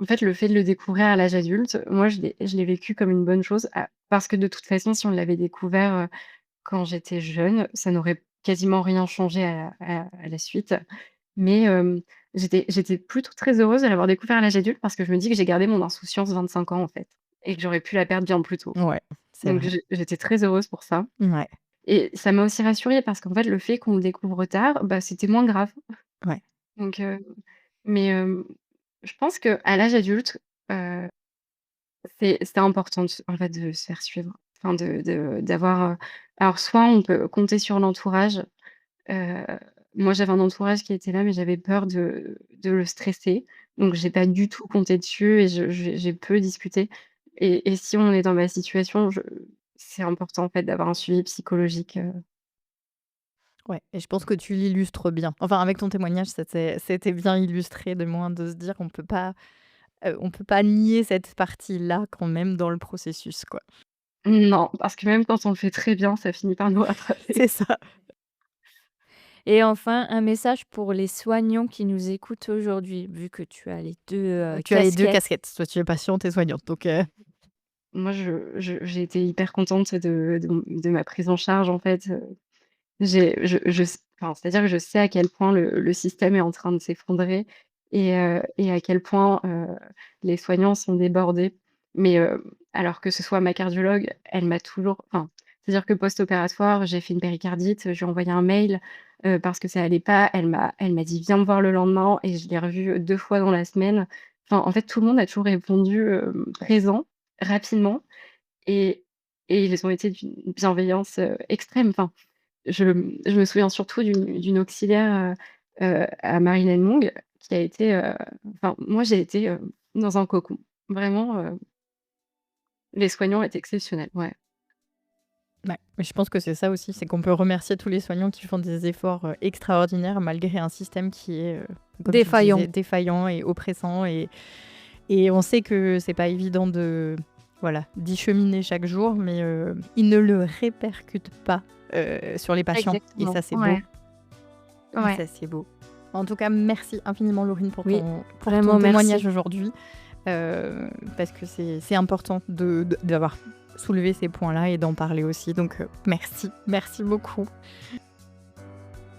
En fait, le fait de le découvrir à l'âge adulte, moi, je l'ai vécu comme une bonne chose, parce que de toute façon, si on l'avait découvert, quand j'étais jeune, ça n'aurait quasiment rien changé à la suite. Mais j'étais plutôt très heureuse de l'avoir découvert à l'âge adulte parce que je me dis que j'ai gardé mon insouciance 5 ans, en fait et que j'aurais pu la perdre bien plus tôt.
Ouais, c'est
Donc
vrai.
j'étais très heureuse pour ça
Ouais.
et ça m'a aussi rassurée parce qu'en fait, le fait qu'on le découvre tard, bah, c'était moins grave.
Ouais.
Donc mais je pense qu'à l'âge adulte, heu, c'est important en fait, de se faire suivre. Enfin d'avoir, alors soit on peut compter sur l'entourage. Heu, Moi, j'avais un entourage qui était là, mais j'avais peur de le stresser, donc j'ai pas du tout compté dessus et j'ai peu discuté et si on est dans ma situation, je c'est important, en fait, d'avoir un suivi psychologique.
Ouais et je pense que tu l'illustres bien. Enfin, avec ton témoignage, c'était bien illustré, de moins de se dire on peut pas nier cette partie-là quand même dans le processus, quoi.
Non, parce que même quand on le fait très bien, ça finit par nous
C'est
rattraper.
ça.
Et enfin, un message pour les soignants qui nous écoutent aujourd'hui, vu que tu as les 2
Tu as les 2
casquettes.
casquettes. Toi, tu es patiente et soignante, donc
Moi, j'ai été hyper contente de ma prise en charge, en fait. Je s Enfin, c'est-à-dire que je sais à quel point le système est en train de s'effondrer et à quel point, les soignants sont débordés. Mais, alors que ce soit ma cardiologue, elle m'a toujours enfin, c'est-à-dire que post-opératoire, j'ai fait une péricardite, je lui ai envoyé un mail, parce que ça allait pas. Elle m'a dit: «Viens me voir le lendemain» et je l'ai revue, 2 fois dans la semaine. Enfin, en fait, tout le monde a toujours répondu, présent, rapidement et ils ont été d'une bienveillance, extrême. Enfin, je me souviens surtout d'une auxiliaire, à Marilyn Monge qui a été, enfin moi j'ai été, dans un cocon. Vraiment, les soignants étaient exceptionnels, ouais.
ouais, mais je pense que c'est ça aussi, c'est qu'on peut remercier tous les soignants qui font des efforts, extraordinaires malgré un système qui est, comme tu
Défaillant.
disais, défaillant et oppressant et on sait que c'est pas évident de voilà, d'y cheminer chaque jour, mais ils ne le répercutent pas, sur les patients et
Exactement,
ça, c'est beau
ouais,
et
ouais.
ça, c'est beau. En tout cas, merci infiniment Laurine
Oui,
pour ton
vraiment
témoignage
merci.
aujourd'hui, parce que c'est important d'avoir soulevé ces points-là et d'en parler aussi, donc merci, merci beaucoup.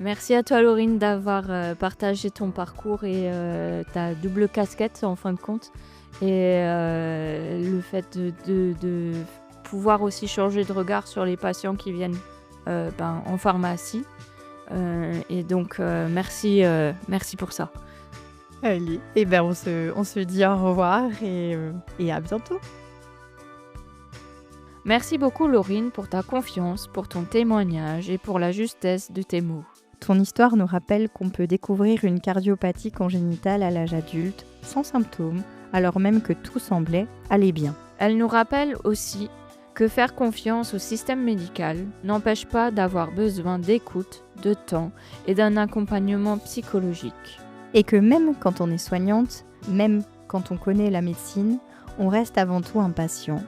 Merci à toi Laurine d'avoir, partagé ton parcours et ta double casquette en fin de compte et le fait de pouvoir aussi changer de regard sur les patients qui viennent, en pharmacie, et donc merci pour ça.
Allez, et ben on se dit au revoir et à bientôt.
Merci beaucoup Laurine pour ta confiance, pour ton témoignage et pour la justesse de tes mots.
Ton histoire nous rappelle qu'on peut découvrir une cardiopathie congénitale à l'âge adulte, sans symptômes, alors même que tout semblait aller bien.
Elle nous rappelle aussi que faire confiance au système médical n'empêche pas d'avoir besoin d'écoute, de temps et d'un accompagnement psychologique.
Et que même quand on est soignante, même quand on connaît la médecine, on reste avant tout un patient,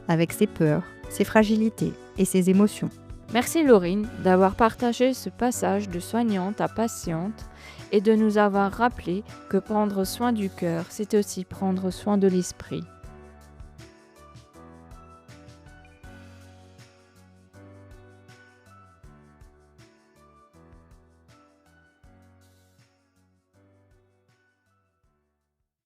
avec ses peurs, ses fragilités et ses émotions.
Merci Laurine d'avoir partagé ce passage de soignante à patiente et de nous avoir rappelé que prendre soin du cœur, c'est aussi prendre soin de l'esprit.